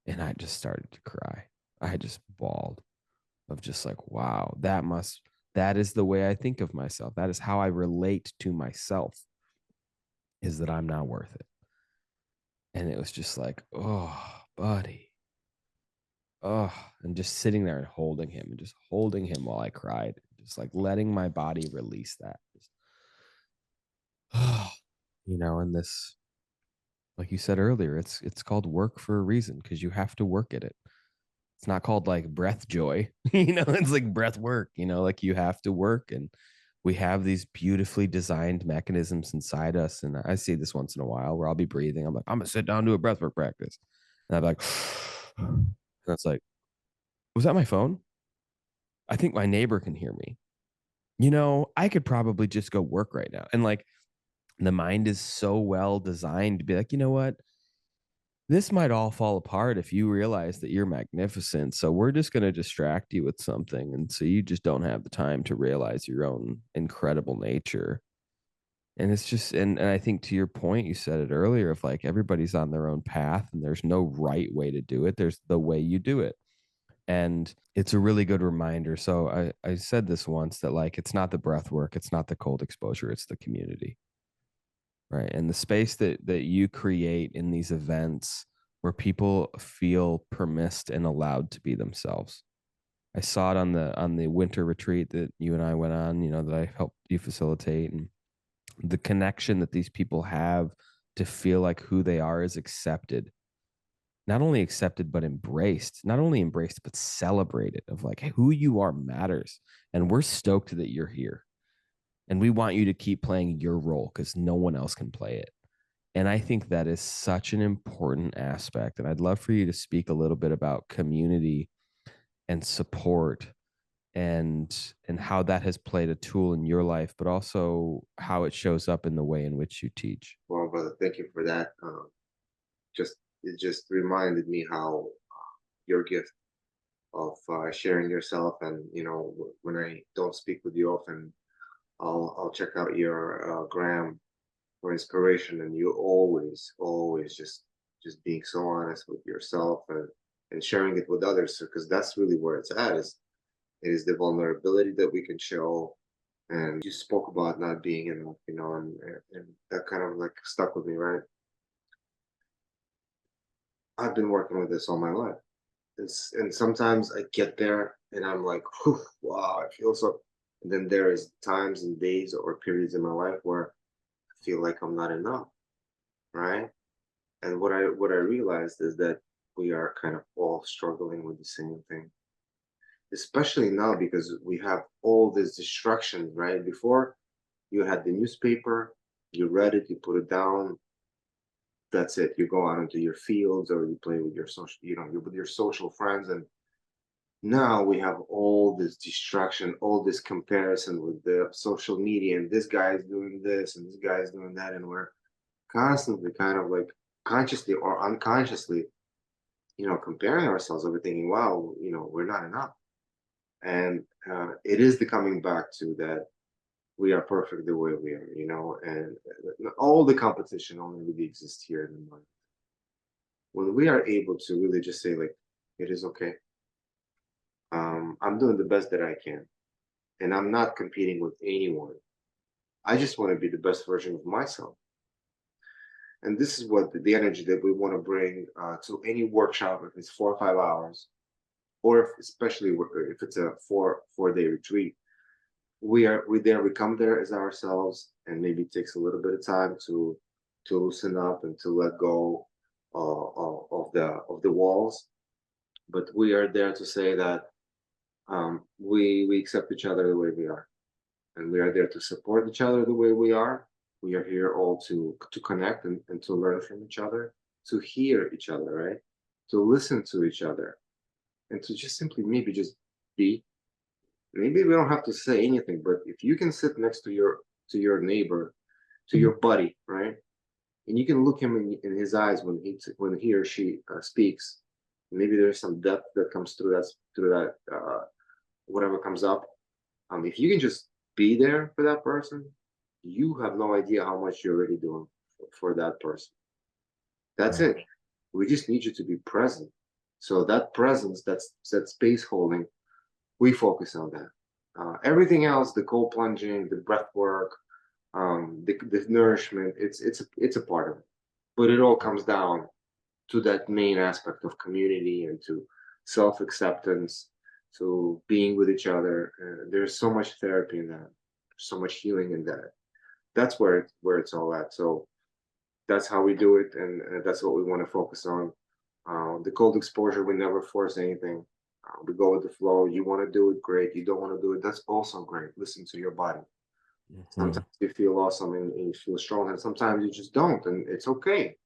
S1: And I just started to cry. I just bawled of just like, wow, that is the way I think of myself. That is how I relate to myself, is that I'm not worth it. And it was just like, oh, buddy. Oh, and just sitting there and holding him and just holding him while I cried, just like letting my body release that. Just, oh, and this, like you said earlier, it's called work for a reason because you have to work at it. It's not called like breath joy, it's like breath work, like you have to work. And we have these beautifully designed mechanisms inside us. And I see this once in a while where I'll be breathing. I'm like, I'm gonna sit down to a breath work practice. And I'm like, and it's like, was that my phone? I think my neighbor can hear me. I could probably just go work right now. And like, The mind is so well designed to be like, you know what? This might all fall apart if you realize that you're magnificent. So we're just going to distract you with something. And so you just don't have the time to realize your own incredible nature. And it's just, and I think to your point, you said it earlier of like everybody's on their own path and there's no right way to do it. There's the way you do it. And it's a really good reminder. So I said this once that like it's not the breath work, it's not the cold exposure, it's the community. Right. And the space that you create in these events where people feel permissed and allowed to be themselves. I saw it on the winter retreat that you and I went on, you know, that I helped you facilitate, and the connection that these people have to feel like who they are is accepted. Not only accepted, but embraced. Not only embraced, but celebrated of like hey, who you are matters. And we're stoked that you're here. And we want you to keep playing your role because no one else can play it. And I think that is such an important aspect. And I'd love for you to speak a little bit about community and support and how that has played a tool in your life, but also how it shows up in the way in which you teach.
S2: Well, brother, thank you for that. Just it just reminded me how your gift of sharing yourself, and when I don't speak with you often, I'll check out your gram for inspiration, and you always just being so honest with yourself and sharing it with others, because that's really where it's at. It is the vulnerability that we can show. And you spoke about not being enough, and that kind of like stuck with me, right? I've been working with this all my life. And sometimes I get there and I'm like, "Whew, wow, I feel so." And then there is times and days or periods in my life where I feel like I'm not enough, right? And what I realized is that we are kind of all struggling with the same thing, especially now because we have all this distraction, right? Before, you had the newspaper, you read it, you put it down, that's it. You go out into your fields or you play with your social, you're with your social friends. And now we have all this distraction, all this comparison with the social media, and this guy is doing this and this guy is doing that. And we're constantly kind of like consciously or unconsciously, comparing ourselves, over thinking, wow, we're not enough. And it is the coming back to that we are perfect the way we are, and all the competition only really exists here in the mind. When we are able to really just say, like, it is okay. I'm doing the best that I can, and I'm not competing with anyone. I just want to be the best version of myself. And this is what the energy that we want to bring to any workshop, if it's 4 or 5 hours, or especially if it's a four-day retreat. We come there as ourselves, and maybe it takes a little bit of time to loosen up and to let go of the walls. But we are there to say that we accept each other the way we are, and we are there to support each other the way we are. We are here all to connect and to learn from each other, to hear each other, right? To listen to each other, and to just simply maybe just be. Maybe we don't have to say anything, but if you can sit next to your neighbor, to your buddy, right? And you can look him in his eyes when he or she speaks. Maybe there's some depth that comes through that whatever comes up. If you can just be there for that person, you have no idea how much you're already doing for that person. That's
S1: Right.
S2: it. We just need you to be present. So that presence, that space holding, we focus on that. Everything else, the cold plunging, the breath work, the nourishment, it's a part of it. But it all comes down to that main aspect of community and to self acceptance, to being with each other. There's so much therapy in that, so much healing in that. That's where it's all at. So that's how we do it, and that's what we want to focus on. The cold exposure, we never force anything. We go with the flow. You want to do it, great. You don't want to do it, that's also great. Listen to your body.
S1: Mm-hmm.
S2: Sometimes you feel awesome and you feel strong, and sometimes you just don't, and it's okay.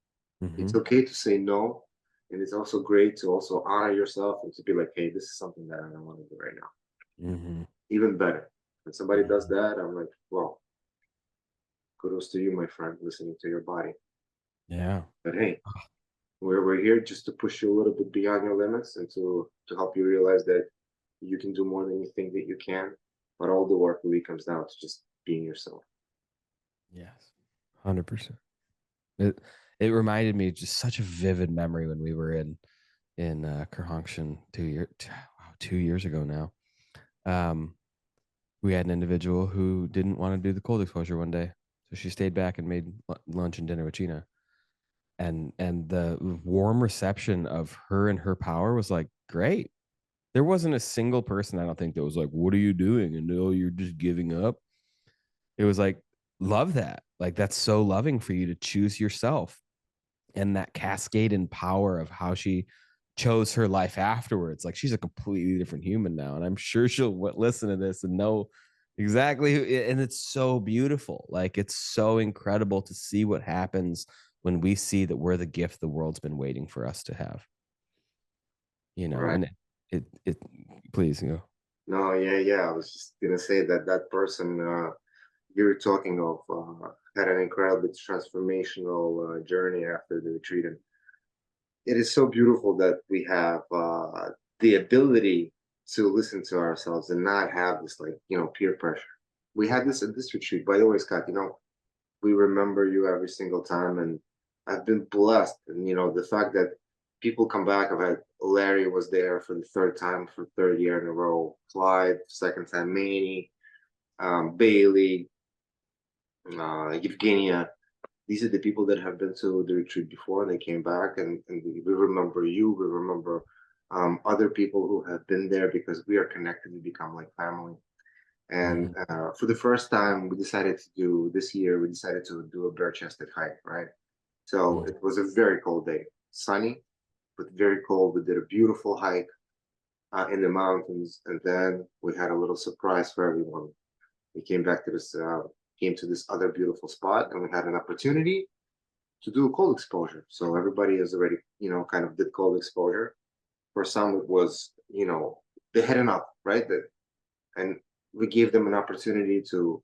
S1: Mm-hmm.
S2: It's okay to say no, and it's also great to also honor yourself and to be like, hey, this is something that I don't want to do right now.
S1: Mm-hmm.
S2: Even better when somebody does
S1: Mm-hmm.
S2: that, I'm like, well, kudos to you, my friend, listening to your body.
S1: Yeah.
S2: But hey, we're here just to push you a little bit beyond your limits and to help you realize that you can do more than you think that you can. But all the work really comes down to just being yourself.
S1: Yes. 100%. It it reminded me of just such a vivid memory when we were in Kerhonkson 2 years ago now. Um, we had an individual who didn't want to do the cold exposure one day, so she stayed back and made lunch and dinner with Gina. And the warm reception of her and her power was like great. There wasn't a single person, I don't think, that was like, "What are you doing?" And oh, you're just giving up. It was like, love that. Like that's so loving for you to choose yourself, and that cascade in power of how she chose her life afterwards. Like she's a completely different human now, and I'm sure she'll listen to this and know exactly who, and it's so beautiful. Like it's so incredible to see what happens when we see that we're the gift the world's been waiting for us to have,
S2: Right.
S1: and it please,
S2: No, yeah, yeah. I was just gonna say that that person you're talking of had an incredibly transformational journey after the retreat, and it is so beautiful that we have the ability to listen to ourselves and not have this like peer pressure. We had this at this retreat, by the way, Scott. We remember you every single time, and I've been blessed. And the fact that people come back. I've had Larry was there for the third time for third year in a row. Clyde, second time. Manny, Bailey, Evgenia. These are the people that have been to the retreat before and they came back, and we remember you. We remember other people who have been there because we are connected. We become like family. And
S1: Mhm.
S2: for the first time, we decided to do this year. We decided to do a bare-chested hike, right? So
S1: Mhm.
S2: it was a very cold day, sunny, but very cold. We did a beautiful hike in the mountains, and then we had a little surprise for everyone. We came to this other beautiful spot, and we had an opportunity to do a cold exposure. So everybody has already, kind of did cold exposure. For some, it was, they had enough, right? And we gave them an opportunity to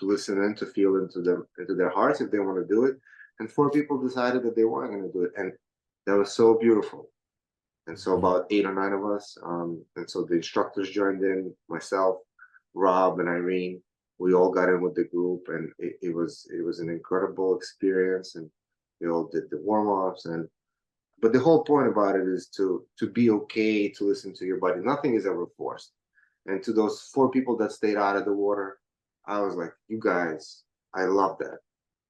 S2: listen in, to feel into their hearts if they want to do it. And four people decided that they weren't going to do it, and that was so beautiful. And so
S1: Mhm.
S2: about 8 or 9 of us, and so the instructors joined in, myself, Rob, and Irene. We all got in with the group, and it was an incredible experience. And we all did the warm ups, and but the whole point about it is to be okay to listen to your body. Nothing is ever forced. And to those four people that stayed out of the water, I was like, you guys, I love that.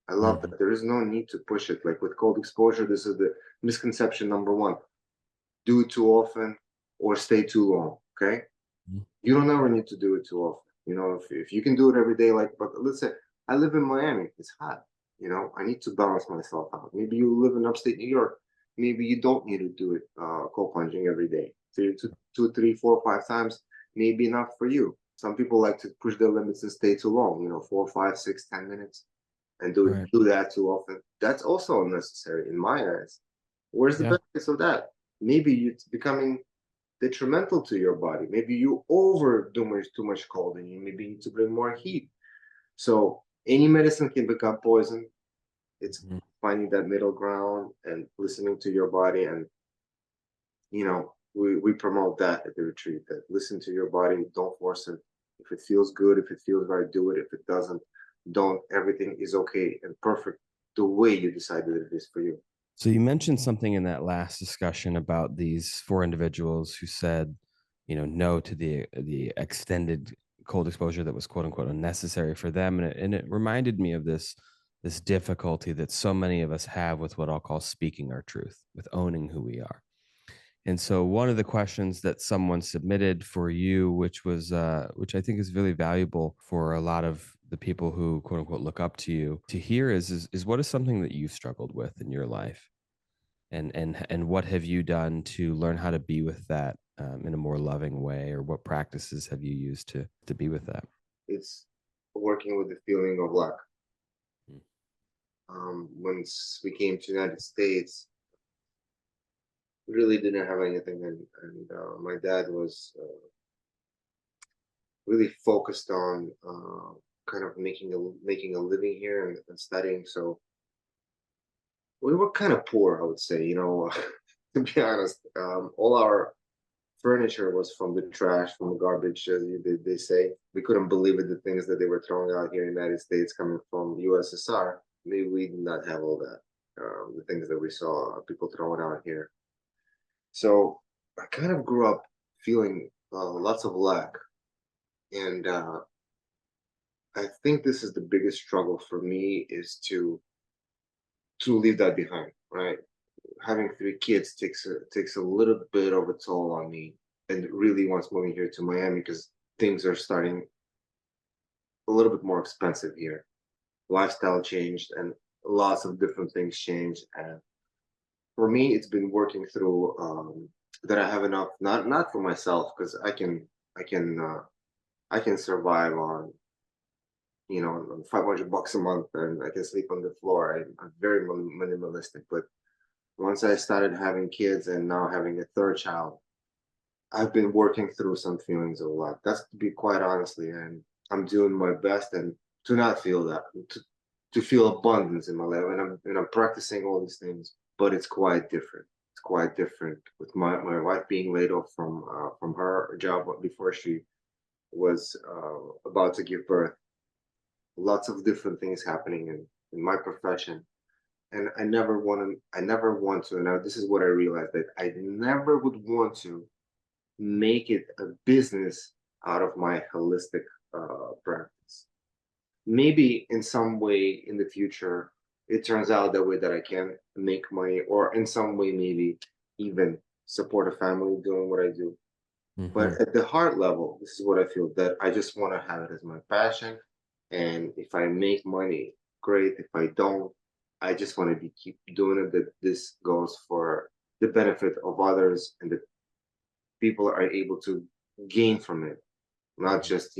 S2: I love
S1: Mhm.
S2: that. There is no need to push it. Like with cold exposure, this is the misconception number one: do it too often or stay too long. Okay.
S1: Mhm.
S2: You don't ever need to do it too often. If you can do it every day, like, but let's say I live in Miami, it's hot. I need to balance myself out. Maybe you live in upstate New York. Maybe you don't need to do it cold plunging every day. Two, 3, 4, 5 times may be enough for you. Some people like to push their limits and stay too long. 4, 5, 6, 10 minutes, and
S1: Right.
S2: do that too often. That's also unnecessary in my eyes. Where's the
S1: Yeah.
S2: benefits of that? Maybe it's becoming detrimental to your body. Maybe you overdo too much cold and you maybe need to bring more heat. So any medicine can become poison. It's
S1: Mhm.
S2: finding that middle ground and listening to your body. And we promote that at the retreat, that listen to your body, don't force it. If it feels good, if it feels right, do it. If it doesn't, don't. Everything is okay and perfect the way you decided it is for you.
S1: So you mentioned something in that last discussion about these four individuals who said, no to the extended cold exposure that was quote unquote unnecessary for them, and it reminded me of this difficulty that so many of us have with what I'll call speaking our truth, with owning who we are. And so one of the questions that someone submitted for you, which I think is really valuable for a lot of the people who quote unquote look up to you to hear is what is something that you've struggled with in your life, and what have you done to learn how to be with that in a more loving way, or what practices have you used to be with that?
S2: It's working with the feeling of lack.
S1: Mm.
S2: Once we came to the United States, we really didn't have anything, and my dad was really focused on kind of making a living here and studying. So we were kind of poor, I would say. To be honest, all our furniture was from the trash, from the garbage, as they say. We couldn't believe it, the things that they were throwing out here in the United States coming from USSR. Maybe we did not have all that, the things that we saw people throwing out here. So I kind of grew up feeling lots of lack. And I think this is the biggest struggle for me is to leave that behind, right? Having three kids takes a little bit of a toll on me, and really once moving here to Miami because things are starting a little bit more expensive here. Lifestyle changed and lots of different things changed. And for me, it's been working through that I have enough, not for myself, because I can I can survive on 500 bucks a month and I can sleep on the floor. I'm very minimalistic, but once I started having kids and now having a third child, I've been working through some feelings of lack. That's to be quite honestly, and I'm doing my best and to not feel that, to feel abundance in my life, and I'm practicing all these things, but it's quite different. It's quite different with my wife being laid off from her job before she was about to give birth. Lots of different things happening in my profession, and I never want to, and this is what I realized, that I never would want to make it a business out of my holistic practice. Maybe in some way in the future it turns out that way, that I can make money, or in some way maybe even support a family doing what I do.
S1: Hmm.
S2: But at the heart level, this is what I feel, that I just want to have it as my passion. And if I make money, great. If I don't, I just want to keep doing it. That this goes for the benefit of others, and that people are able to gain from it, not just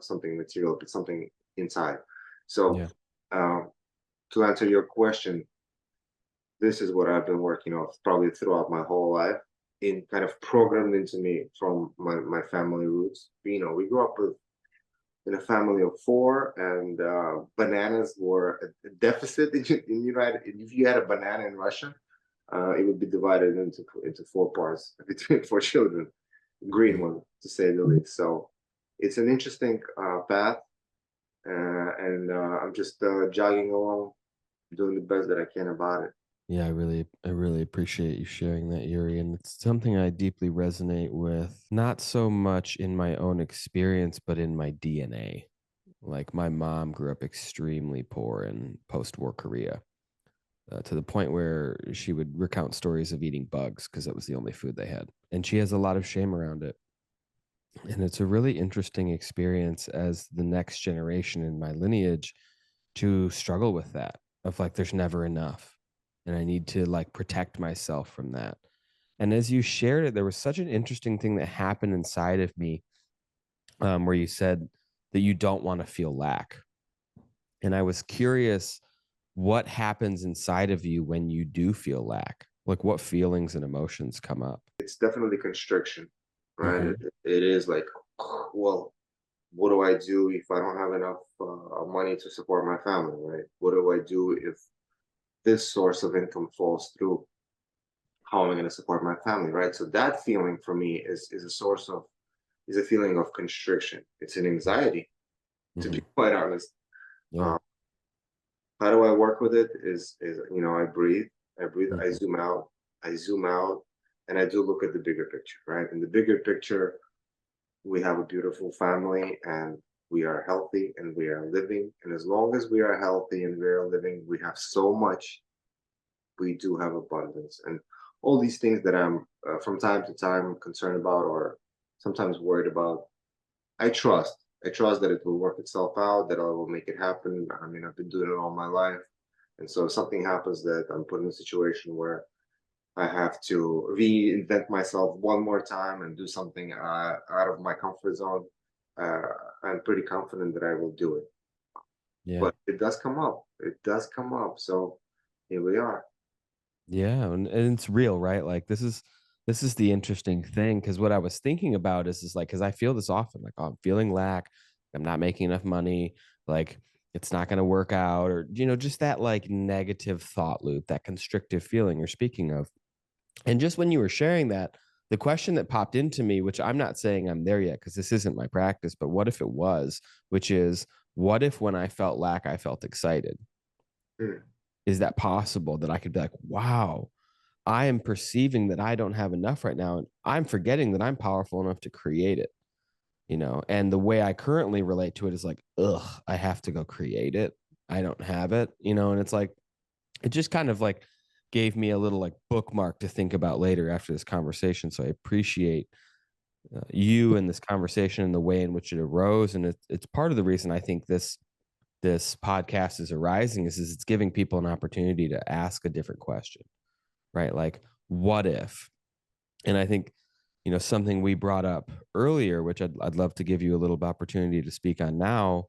S2: something material, but something inside. So,
S1: Yeah.
S2: um, to answer your question, this is what I've been working on probably throughout my whole life, in kind of programmed into me from my family roots. We grew up in a family of four, and bananas were a deficit in United. If you had a banana in Russia, it would be divided into four parts between four children, green
S1: Hmm.
S2: one to say the least. So it's an interesting path, and I'm just jogging along, doing the best that I can about it.
S1: Yeah, I really appreciate you sharing that, Yuri. And it's something I deeply resonate with, not so much in my own experience, but in my DNA. Like my mom grew up extremely poor in post-war Korea, to the point where she would recount stories of eating bugs because that was the only food they had. And she has a lot of shame around it. And it's a really interesting experience as the next generation in my lineage to struggle with that, of like there's never enough and I need to like protect myself from that. And as you shared it, there was such an interesting thing that happened inside of me, where you said that you don't want to feel lack. And I was curious what happens inside of you when you do feel lack? Like what feelings and emotions come up?
S2: It's definitely constriction, right?
S1: Hmm.
S2: It is like, well, what do I do if I don't have enough money to support my family, right? What do I do if this source of income falls through? How am I going to support my family, right? So that feeling for me is a feeling of constriction. It's an anxiety, to be
S1: Hmm.
S2: quite honest.
S1: Yeah.
S2: Uh, how do I work with it? Is I breathe, I
S1: Hmm.
S2: zoom out, and I do look at the bigger picture, right? In the bigger picture, we have a beautiful family, and we are healthy, and we are living. And as long as we are healthy and we are living, we have so much. We do have abundance, and all these things that I'm from time to time concerned about, or sometimes worried about. I trust. I trust that it will work itself out, that I will make it happen. I mean, I've been doing it all my life. And so if something happens that I'm put in a situation where I have to reinvent myself one more time and do something out of my comfort zone, uh, I'm pretty confident that I will do it.
S1: Yeah.
S2: But it does come up. It does come up. So here we are.
S1: Yeah. And it's real, right? Like this is the interesting thing. Cause what I was thinking about is like, cause I feel this often, like, oh, I'm feeling lack. I'm not making enough money. Like, it's not going to work out, or, just that like negative thought loop, that constrictive feeling you're speaking of. And just when you were sharing that, the question that popped into me, which I'm not saying I'm there yet because this isn't my practice, but what if it was, which is, what if when I felt lack, I felt excited?
S2: Hmm.
S1: Is that possible that I could be like, wow, I am perceiving that I don't have enough right now. And I'm forgetting that I'm powerful enough to create it, and the way I currently relate to it is like, ugh, I have to go create it. I don't have it, and it's like, it just kind of like gave me a little like bookmark to think about later after this conversation. So I appreciate you and this conversation and the way in which it arose. And it's part of the reason I think this podcast is arising is it's giving people an opportunity to ask a different question, right? Like, what if? And I think, something we brought up earlier, which I'd love to give you a little opportunity to speak on now,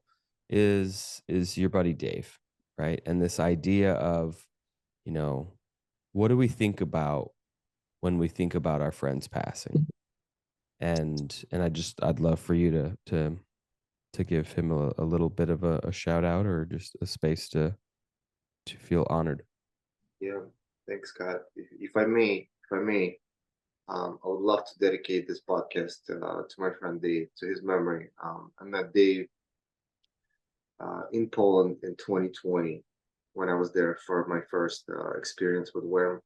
S1: is your buddy Dave, right? And this idea of, you know, what do we think about when we think about our friends passing? And I'd love for you to give him a little bit of a shout out, or just a space to feel honored.
S2: Yeah, thanks, Scott. If I may, I would love to dedicate this podcast to my friend Dave, to his memory. I met Dave in Poland in 2020 when I was there for my first experience with Wim.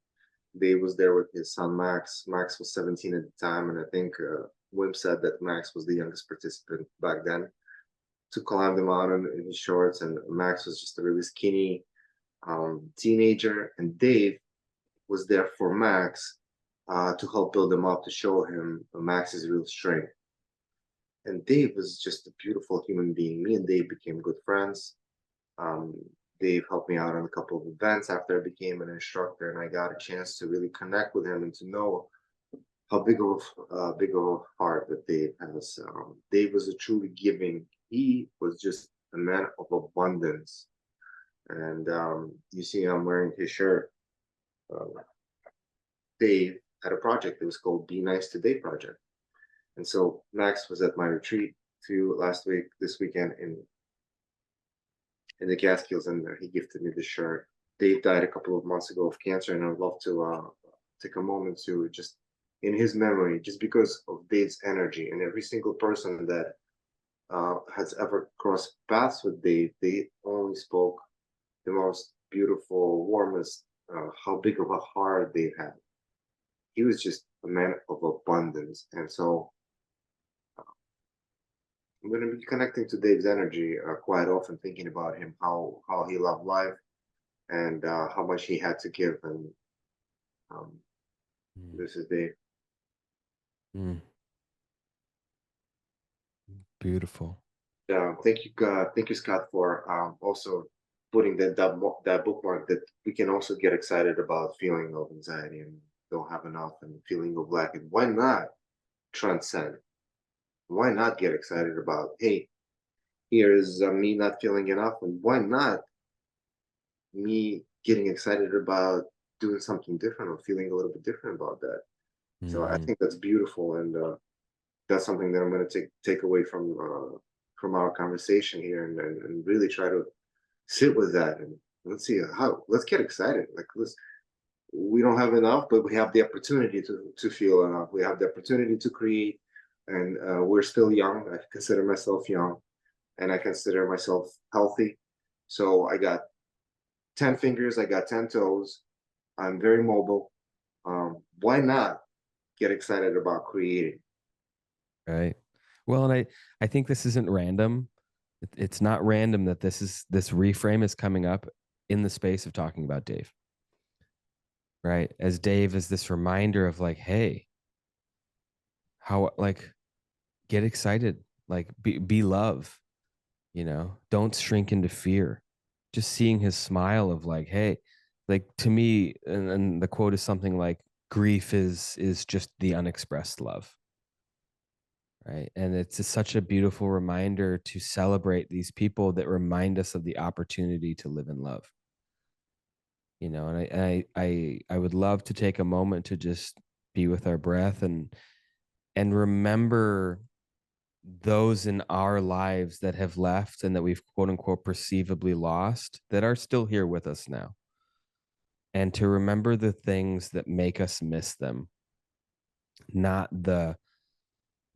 S2: Dave was there with his son Max. Max was 17 at the time, and I think Wim said that Max was the youngest participant back then to climb the mountain in his shorts, and Max was just a really skinny teenager, and Dave was there for Max to help build him up, to show him Max's real strength. And Dave was just a beautiful human being. Me and Dave became good friends. Um, Dave helped me out on a couple of events after I became an instructor, and I got a chance to really connect with him and to know how big of a heart that Dave has. Dave was a truly giving. He was just a man of abundance, and you see, I'm wearing his shirt. Uh, Dave had a project that was called "Be Nice Today" project, and so Max was at my retreat last week, this weekend in the Catskills, and he gifted me this shirt. Dave died a couple of months ago of cancer, and I'd love to take a moment to just, in his memory, just because of Dave's energy, and every single person that has ever crossed paths with Dave, they only spoke the most beautiful, warmest, how big of a heart Dave had. He was just a man of abundance, and so I'm going to be connecting to Dave's energy quite often, thinking about him, how he loved life, and how much he had to give. And um,
S1: Mm.
S2: this is Dave.
S1: Mm. Beautiful.
S2: Thank you, God. Thank you, Scott, for also putting that bookmark, that we can also get excited about feeling of anxiety and don't have enough, and feeling of lack. And why not transcend? Why not get excited about, hey, here is me not feeling enough, and why not me getting excited about doing something different or feeling a little bit different about that. So I
S1: Mhm.
S2: think that's beautiful, and that's something that I'm going to take away from our conversation here, and really try to sit with that, and let's get excited. Like, we don't have enough, but we have the opportunity to feel enough. We have the opportunity to create, and we're still young. I consider myself young, and I consider myself healthy. So I got 10 fingers, I got 10 toes. I'm very mobile. Why not get excited about creating?
S1: Right. Well, and I think this isn't random. It's not random that this reframe is coming up in the space of talking about Dave, right? As Dave is this reminder of like, hey, how, like, get excited, like, be love, don't shrink into fear. Just seeing his smile of like, hey, like, to me, and the quote is something like, grief is just the unexpressed love, right? And it's just such a beautiful reminder to celebrate these people that remind us of the opportunity to live in love. And I would love to take a moment to just be with our breath and remember those in our lives that have left and that we've quote unquote perceivably lost that are still here with us now. And to remember the things that make us miss them, not the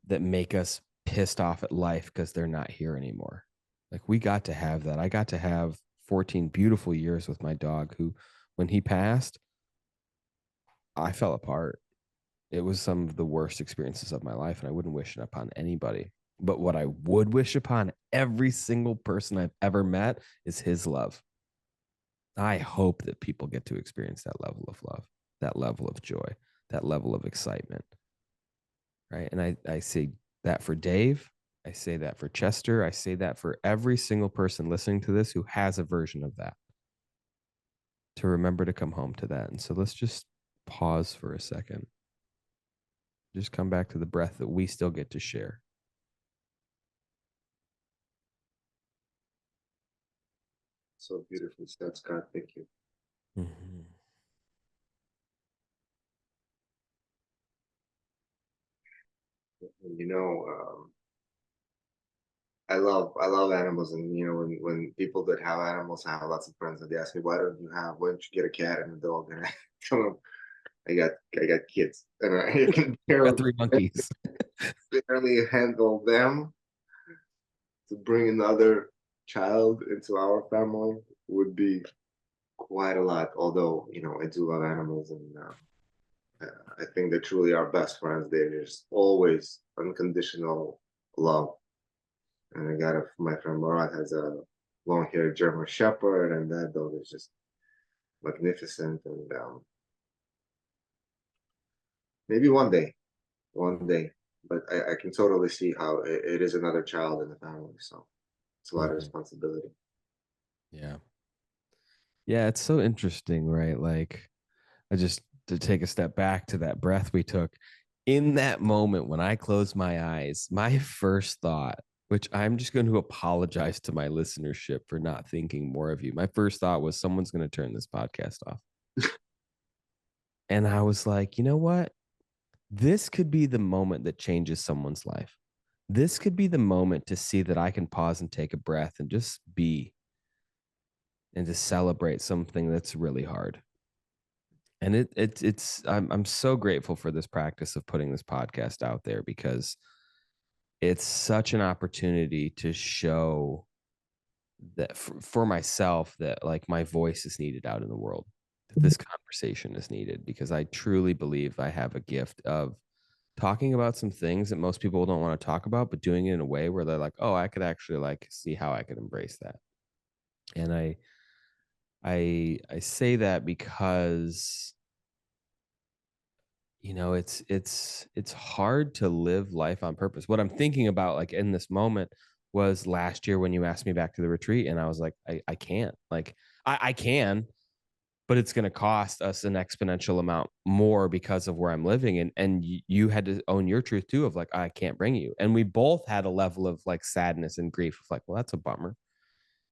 S1: that make us pissed off at life because they're not here anymore. Like we got to have that. I got to have 14 beautiful years with my dog who, when he passed, I fell apart. It was some of the worst experiences of my life, and I wouldn't wish it upon anybody. But what I would wish upon every single person I've ever met is his love. I hope that people get to experience that level of love, that level of joy, that level of excitement. Right. And I say that for Dave. I say that for Chester. I say that for every single person listening to this who has a version of that, to remember to come home to that. And so let's just pause for a second. Just come back to the breath that we still get to share.
S2: So beautifully said, Scott. Thank you.
S1: Mm-hmm.
S2: You know, I love animals, and you know, when people that have animals, I have lots of friends, and they ask me, why don't you get a cat and a dog? And I tell them, I got kids, and I can
S1: Got 3 monkeys.
S2: barely handle them. To bring another child into our family would be quite a lot. Although, you know, I do love animals, and I think they truly are best friends. There's always unconditional love. And I got my friend Murat has a long-haired German Shepherd, and that dog is just magnificent. And maybe one day, but I can totally see how it is another child in the family. So it's a lot of responsibility.
S1: Yeah. Yeah. It's so interesting, right? Like, I just, to take a step back to that breath we took in that moment when I closed my eyes, my first thought, which I'm just going to apologize to my listenership for not thinking more of you. My first thought was someone's going to turn this podcast off. And I was like, you know what? This could be the moment that changes someone's life. This could be the moment to see that I can pause and take a breath and just be and to celebrate something that's really hard. And it's I'm so grateful for this practice of putting this podcast out there, because it's such an opportunity to show that for myself that like my voice is needed out in the world, that this conversation is needed, because I truly believe I have a gift of talking about some things that most people don't want to talk about, but doing it in a way where they're like, oh, I could actually like see how I could embrace that. And I say that because, you know, it's hard to live life on purpose. What I'm thinking about like in this moment was last year when you asked me back to the retreat, and I was like, I can't. Like I can, but it's going to cost us an exponential amount more because of where I'm living. And you had to own your truth too, of like, I can't bring you. And we both had a level of like sadness and grief of like, well, that's a bummer,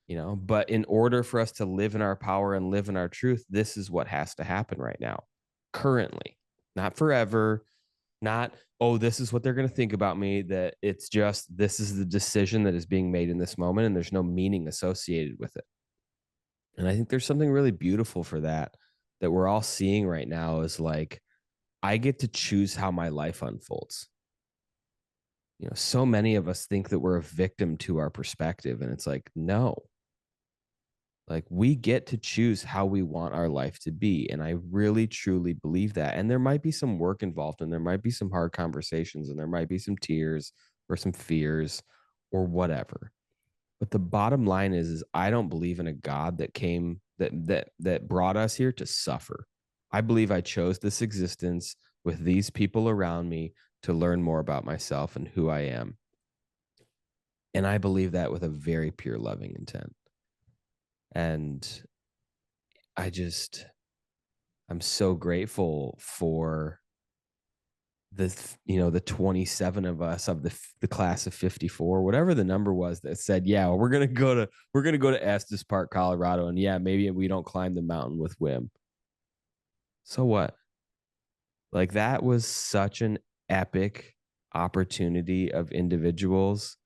S1: you know. But in order for us to live in our power and live in our truth, this is what has to happen right now, currently, not forever, not, oh, this is what they're going to think about me. That it's just, this is the decision that is being made in this moment, and there's no meaning associated with it. And I think there's something really beautiful for that, that we're all seeing right now, is like, I get to choose how my life unfolds. You know, so many of us think that we're a victim to our perspective. And it's like, no, like we get to choose how we want our life to be. And I really, truly believe that. And there might be some work involved, and there might be some hard conversations, and there might be some tears or some fears or whatever. But the bottom line is I don't believe in a God that came that brought us here to suffer. I believe I chose this existence with these people around me to learn more about myself and who I am. And I believe that with a very pure, loving intent. And I just, I'm so grateful for the, you know, the 27 of us of the class of 54, whatever the number was, that said, yeah, well, we're going to go to Estes Park, Colorado. And yeah, maybe we don't climb the mountain with Wim. So what? Like that was such an epic opportunity of individuals.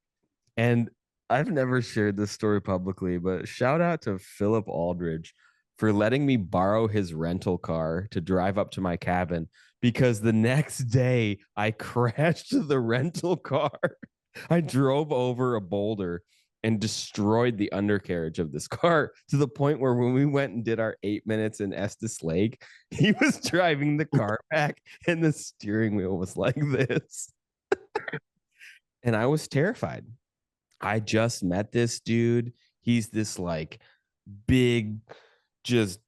S1: And I've never shared this story publicly, but shout out to Philip Aldridge for letting me borrow his rental car to drive up to my cabin, because the next day I crashed the rental car. I drove over a boulder and destroyed the undercarriage of this car, to the point where when we went and did our 8 minutes in Estes Lake, he was driving the car back and the steering wheel was like this. And I was terrified. I just met this dude. He's this like big, just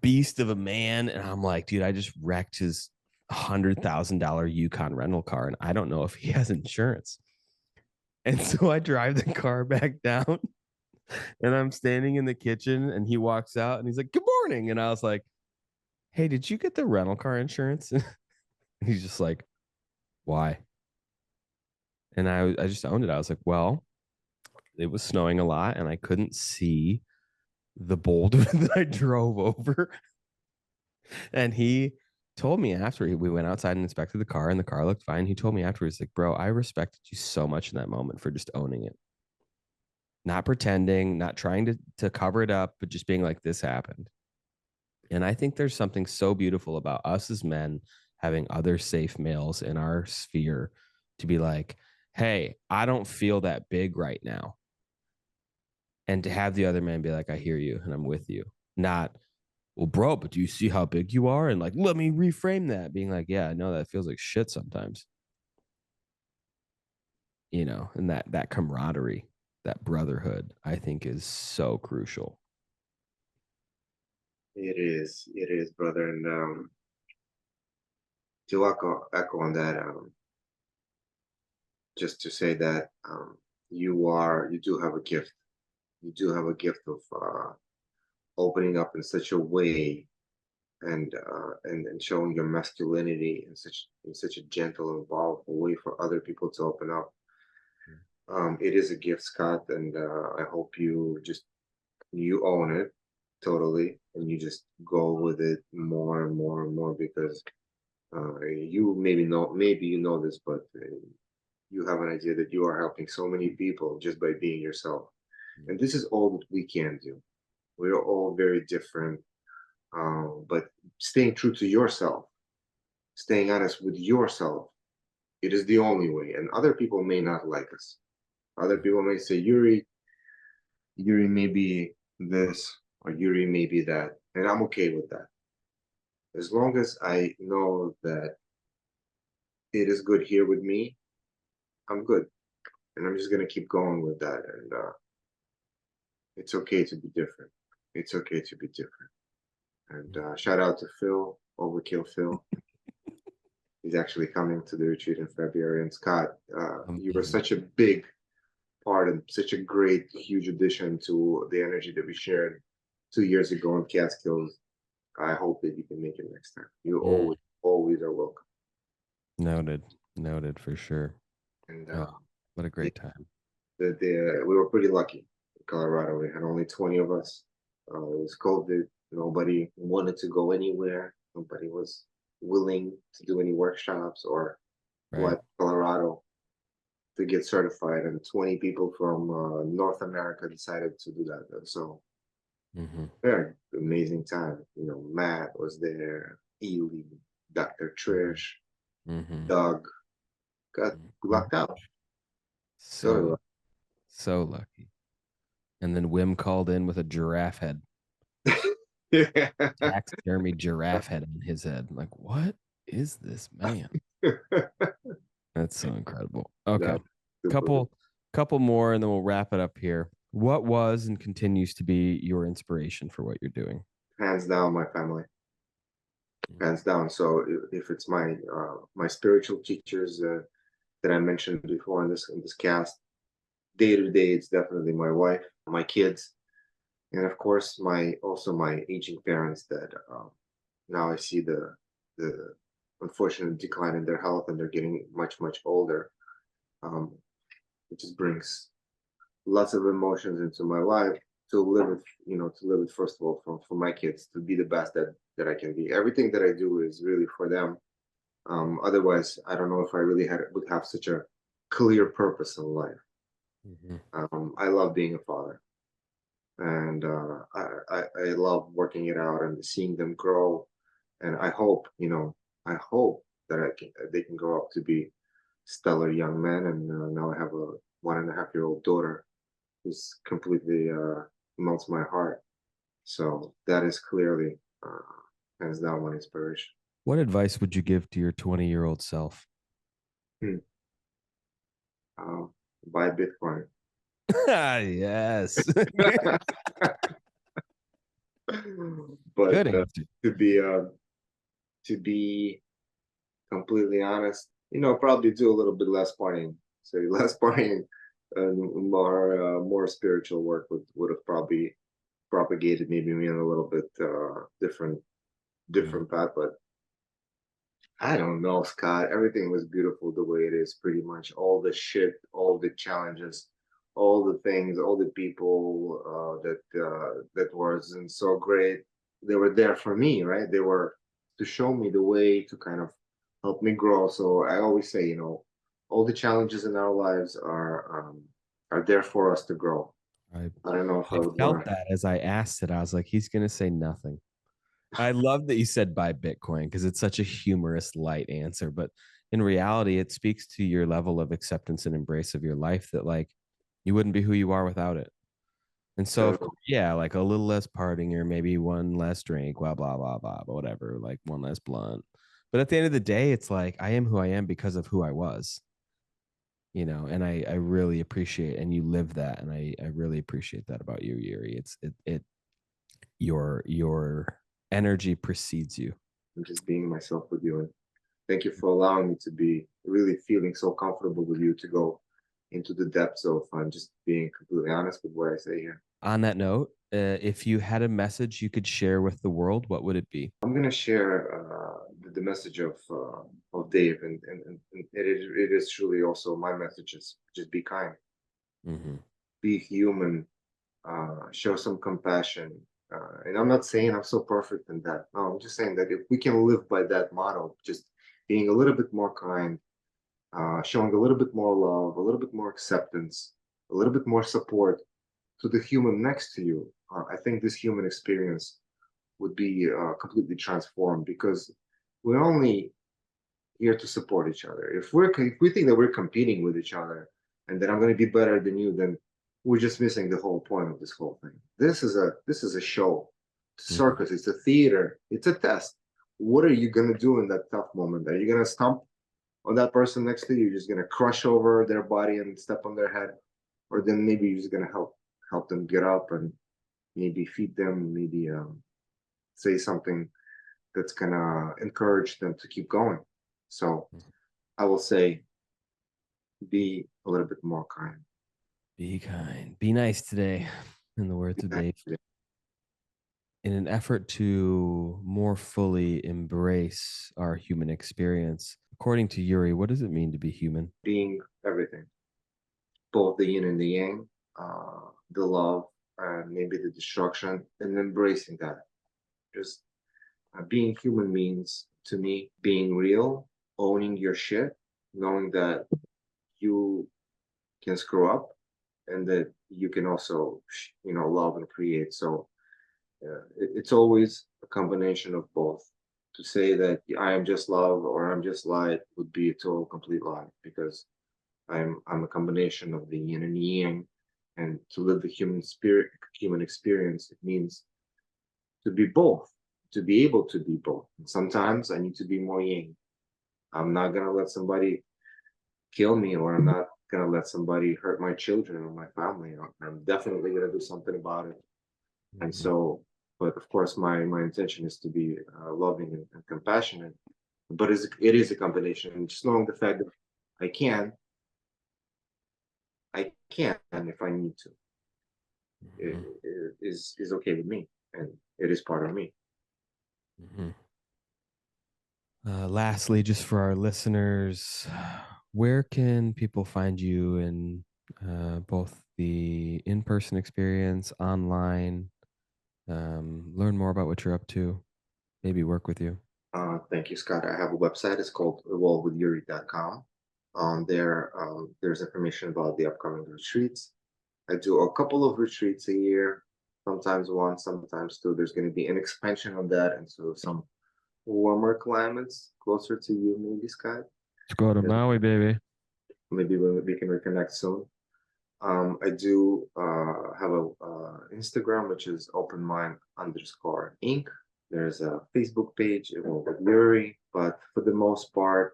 S1: beast of a man. And I'm like, dude, I just wrecked his $100,000 Yukon rental car, and I don't know if he has insurance. And so I drive the car back down, and I'm standing in the kitchen, and he walks out and he's like, "Good morning." And I was like, "Hey, did you get the rental car insurance?" And he's just like, "Why?" And I just owned it. I was like, "Well, it was snowing a lot and I couldn't see the boulder that I drove over." And he told me after we went outside and inspected the car, and the car looked fine. He told me afterwards, like, "Bro, I respected you so much in that moment for just owning it. Not pretending, not trying to cover it up, but just being like, this happened." And I think there's something so beautiful about us as men having other safe males in our sphere to be like, "Hey, I don't feel that big right now." And to have the other man be like, "I hear you and I'm with you." Not, "Well, bro, but do you see how big you are?" And like, let me reframe that, being like, "Yeah, I know that feels like shit sometimes." And that camaraderie, that brotherhood, I think is so crucial.
S2: It is, brother. And to echo on that, just to say that you do have a gift. You do have a gift of opening up in such a way, and showing your masculinity in such a gentle and powerful way for other people to open up. It is a gift, Scott, and I hope you own it totally, and you just go with it more and more and more, because you maybe you know this, but you have an idea that you are helping so many people just by being yourself, and this is all that we can do. We are all very different, but staying true to yourself, staying honest with yourself, it is the only way. And other people may not like us. Other people may say, Yuri may be this, or Yuri may be that, and I'm okay with that. As long as I know that it is good here with me, I'm good, and I'm just gonna keep going with that. And it's okay to be different. It's okay to be different. And shout out to Phil, Overkill Phil. He's actually coming to the retreat in February. And Scott, you were such a big part and such a great, huge addition to the energy that we shared 2 years ago in Catskills. I hope that you can make it next time. You always are welcome.
S1: Noted for sure.
S2: And
S1: what a great time.
S2: we were pretty lucky in Colorado. We had only 20 of us. It was COVID. Nobody wanted to go anywhere. Nobody was willing to do any workshops or
S1: Right.
S2: Colorado to get certified. And 20 people from North America decided to do that. So very amazing time. Matt was there, Ely, Dr. Trish, Doug got lucked out.
S1: So lucky. And then Wim called in with a giraffe head. Taxidermy giraffe head on his head. I'm like, what is this man? That's so incredible. Okay. Couple more and then we'll wrap it up here. What was and continues to be your inspiration for what you're doing?
S2: Hands down, my family. Hands down. So if it's my spiritual teachers that I mentioned before in this cast, day to day, it's definitely my wife, my kids, and of course my aging parents that now I see the unfortunate decline in their health, and they're getting much older. It just brings lots of emotions into my life to live it first of all for my kids, to be the best that I can be. Everything that I do is really for them. Otherwise, I don't know if I really would have such a clear purpose in life.
S1: Mhm.
S2: I love being a father, and I love working it out and seeing them grow. And I hope that they can grow up to be stellar young men. And now I have a 1.5-year-old daughter who's completely melts my heart. So that is clearly hands down my inspiration.
S1: What advice would you give to your 20-year-old self?
S2: Hmm. Uh, Buy Bitcoin.
S1: Yes.
S2: But
S1: Good answer.
S2: to be to be completely honest, probably do a little bit less partying. So less partying and more spiritual work would have probably propagated maybe me in a little bit
S1: Mm.
S2: different path. But I don't know, Scott. Everything was beautiful the way it is, pretty much. All the shit, all the challenges, all the things, all the people that wasn't so great. They were there for me, right? They were to show me the way to kind of help me grow. So I always say, all the challenges in our lives are there for us to grow.
S1: I
S2: I don't know if I
S1: I
S2: would
S1: felt
S2: want to.
S1: that as I asked it. I was like, he's gonna say nothing. I love that you said buy Bitcoin because it's such a humorous, light answer. But in reality, it speaks to your level of acceptance and embrace of your life that like you wouldn't be who you are without it. And so, of
S2: Totally.
S1: course, yeah, like a little less partying or maybe one less drink, blah, blah, blah, blah, but whatever, like one less blunt. But at the end of the day, it's like I am who I am because of who I was, and I really appreciate and you live that. And I really appreciate that about you, Yuri. Your energy precedes you.
S2: I'm just being myself with you. And thank you for allowing me to be really feeling so comfortable with you to go into the depths of just being completely honest with what I say here.
S1: On that note, if you had a message you could share with the world, what would it be?
S2: I'm gonna share the message of Dave, and it is truly also my message is just be kind,
S1: Mm-hmm.
S2: be human, show some compassion. And I'm not saying I'm so perfect in that. No, I'm just saying that if we can live by that motto, just being a little bit more kind, showing a little bit more love, a little bit more acceptance, a little bit more support to the human next to you, I think this human experience would be completely transformed because we're only here to support each other. If we think that we're competing with each other and that I'm going to be better than you, then we're just missing the whole point of this whole thing. This is a show,
S1: Mm-hmm.
S2: circus. It's a theater. It's a test. What are you going to do in that tough moment? Are you going to stomp on that person next to you? You're just going to crush over their body and step on their head, or then maybe you're just going to help them get up and maybe feed them, maybe say something that's gonna encourage them to keep going. So I will say, be a little bit more kind.
S1: Be kind. Be nice today, in the words of Dave. In an effort to more fully embrace our human experience, according to Yuri, what does it mean to be human?
S2: Being everything, both the yin and the yang, the love, and maybe the destruction, and embracing that. Just being human means to me being real, owning your shit, knowing that you can screw up and that you can also, love and create. So it's always a combination of both. To say that I am just love or I'm just light would be a total complete lie because I'm a combination of the yin and the yang. And to live the human experience, it means to be both, to be able to be both. And sometimes I need to be more yang. I'm not gonna let somebody kill me, or I'm not gonna let somebody hurt my children or my family. I'm definitely gonna do something about it. And
S1: Mhm.
S2: so, but of course, my intention is to be loving and compassionate. But it is a combination. And just knowing the fact that I can, I can if I need to,
S1: Mhm.
S2: is okay with me, and it is part of me.
S1: Mhm. Lastly, just for our listeners, where can people find you in both the in person experience, online, learn more about what you're up to, maybe work with you?
S4: Thank you, Scott. I have a website. It's called evolvewithyuri.com. On there, there's information about the upcoming retreats. I do a couple of retreats a year, sometimes one, sometimes two. There's going to be an expansion on that, and so some warmer climates closer to you, maybe, Scott.
S1: Let's go to Maui, baby.
S4: Maybe we can reconnect soon. I do have a Instagram, which is openmind_inc. There's a Facebook page, Evolve with Yuri, but for the most part,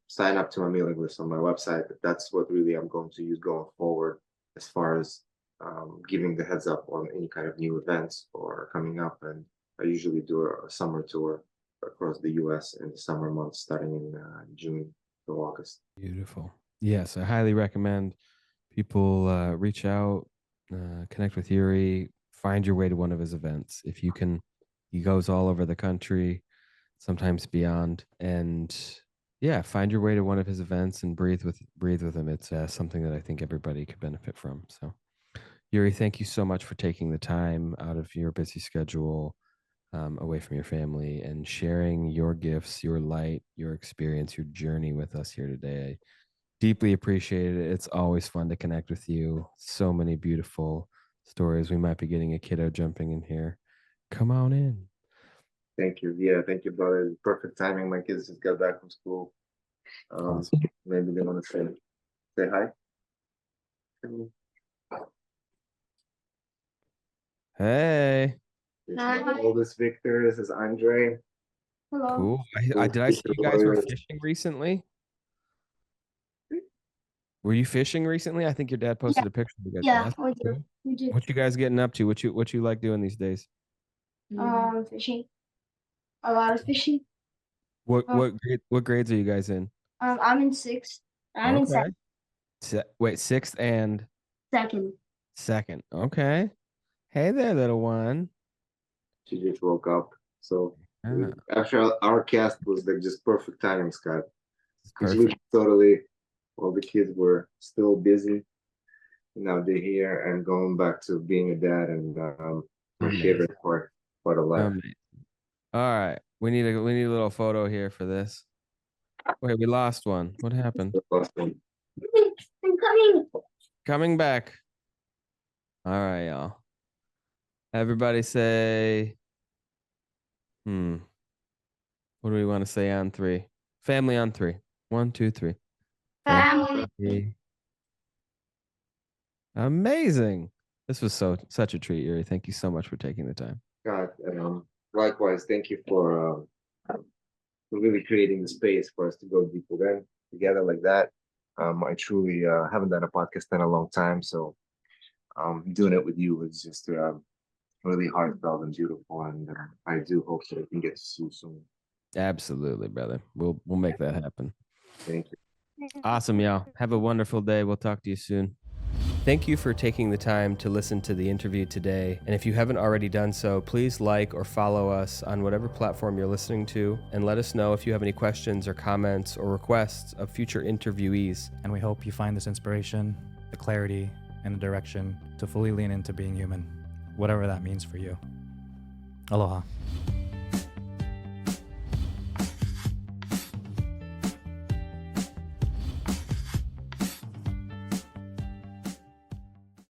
S4: sign up to my mailing list on my website. That's what really I'm going to use going forward as far as giving the heads up on any kind of new events or coming up. And I usually do a summer tour across the US in the summer months, starting in June to August.
S1: Beautiful. Yes, I highly recommend people reach out, connect with Yury, find your way to one of his events. If you can, he goes all over the country, sometimes beyond. And yeah, find your way to one of his events and breathe with him. It's something that I think everybody could benefit from. So Yury, thank you so much for taking the time out of your busy schedule, away from your family, and sharing your gifts, your light, your experience, your journey with us here today. I deeply appreciate it. It's always fun to connect with you. So many beautiful stories. We might be getting a kiddo jumping in here. Come on in.
S4: Thank you. Yeah, thank you, brother. Perfect timing. My kids just got back from school.
S1: Awesome.
S4: Maybe they want to say hi.
S1: Hey.
S4: This is my oldest Victor. This is Andre.
S5: Hello.
S1: Cool. Did I see you guys were fishing recently? Were you fishing recently? I think your dad posted a picture of you guys.
S5: Yeah,
S1: That's
S5: we
S1: cool.
S5: did. We did.
S1: What you guys getting up to? What you like doing these days?
S5: Fishing. A lot of fishing.
S1: What grades are you guys in?
S5: I'm in sixth. I'm in
S1: Okay. Wait, sixth and
S5: second.
S1: second. Okay. Hey there, little one.
S4: She just woke up. So
S1: Ah,
S4: actually, our cast was like just perfect timing, Scott. Because we
S1: perfect.
S4: totally, all the kids were still busy. Now they're here and going back to being a dad and caring for the life.
S1: Amazing. All right. We need a little photo here for this. Wait, we lost one. What happened?
S4: Awesome.
S5: I'm coming.
S1: Coming back. All right, y'all. Everybody say, what do we want to say on 3? Family on 3. 1, 2, 3.
S5: Family.
S1: Amazing. This was such a treat, Yury. Thank you so much for taking the time.
S4: God, likewise, thank you for really creating the space for us to go deeper in together like that. I truly haven't done a podcast in a long time, so doing it with you is just really heartfelt and beautiful, and I do hope that I can get to see you soon.
S1: Absolutely, brother. We'll make that happen.
S4: Thank you.
S1: Awesome, y'all. Have a wonderful day. We'll talk to you soon. Thank you for taking the time to listen to the interview today. And if you haven't already done so, please like or follow us on whatever platform you're listening to, and let us know if you have any questions or comments or requests of future interviewees.
S3: And we hope you find this inspiration, the clarity, and the direction to fully lean into being human, whatever that means for you. Aloha.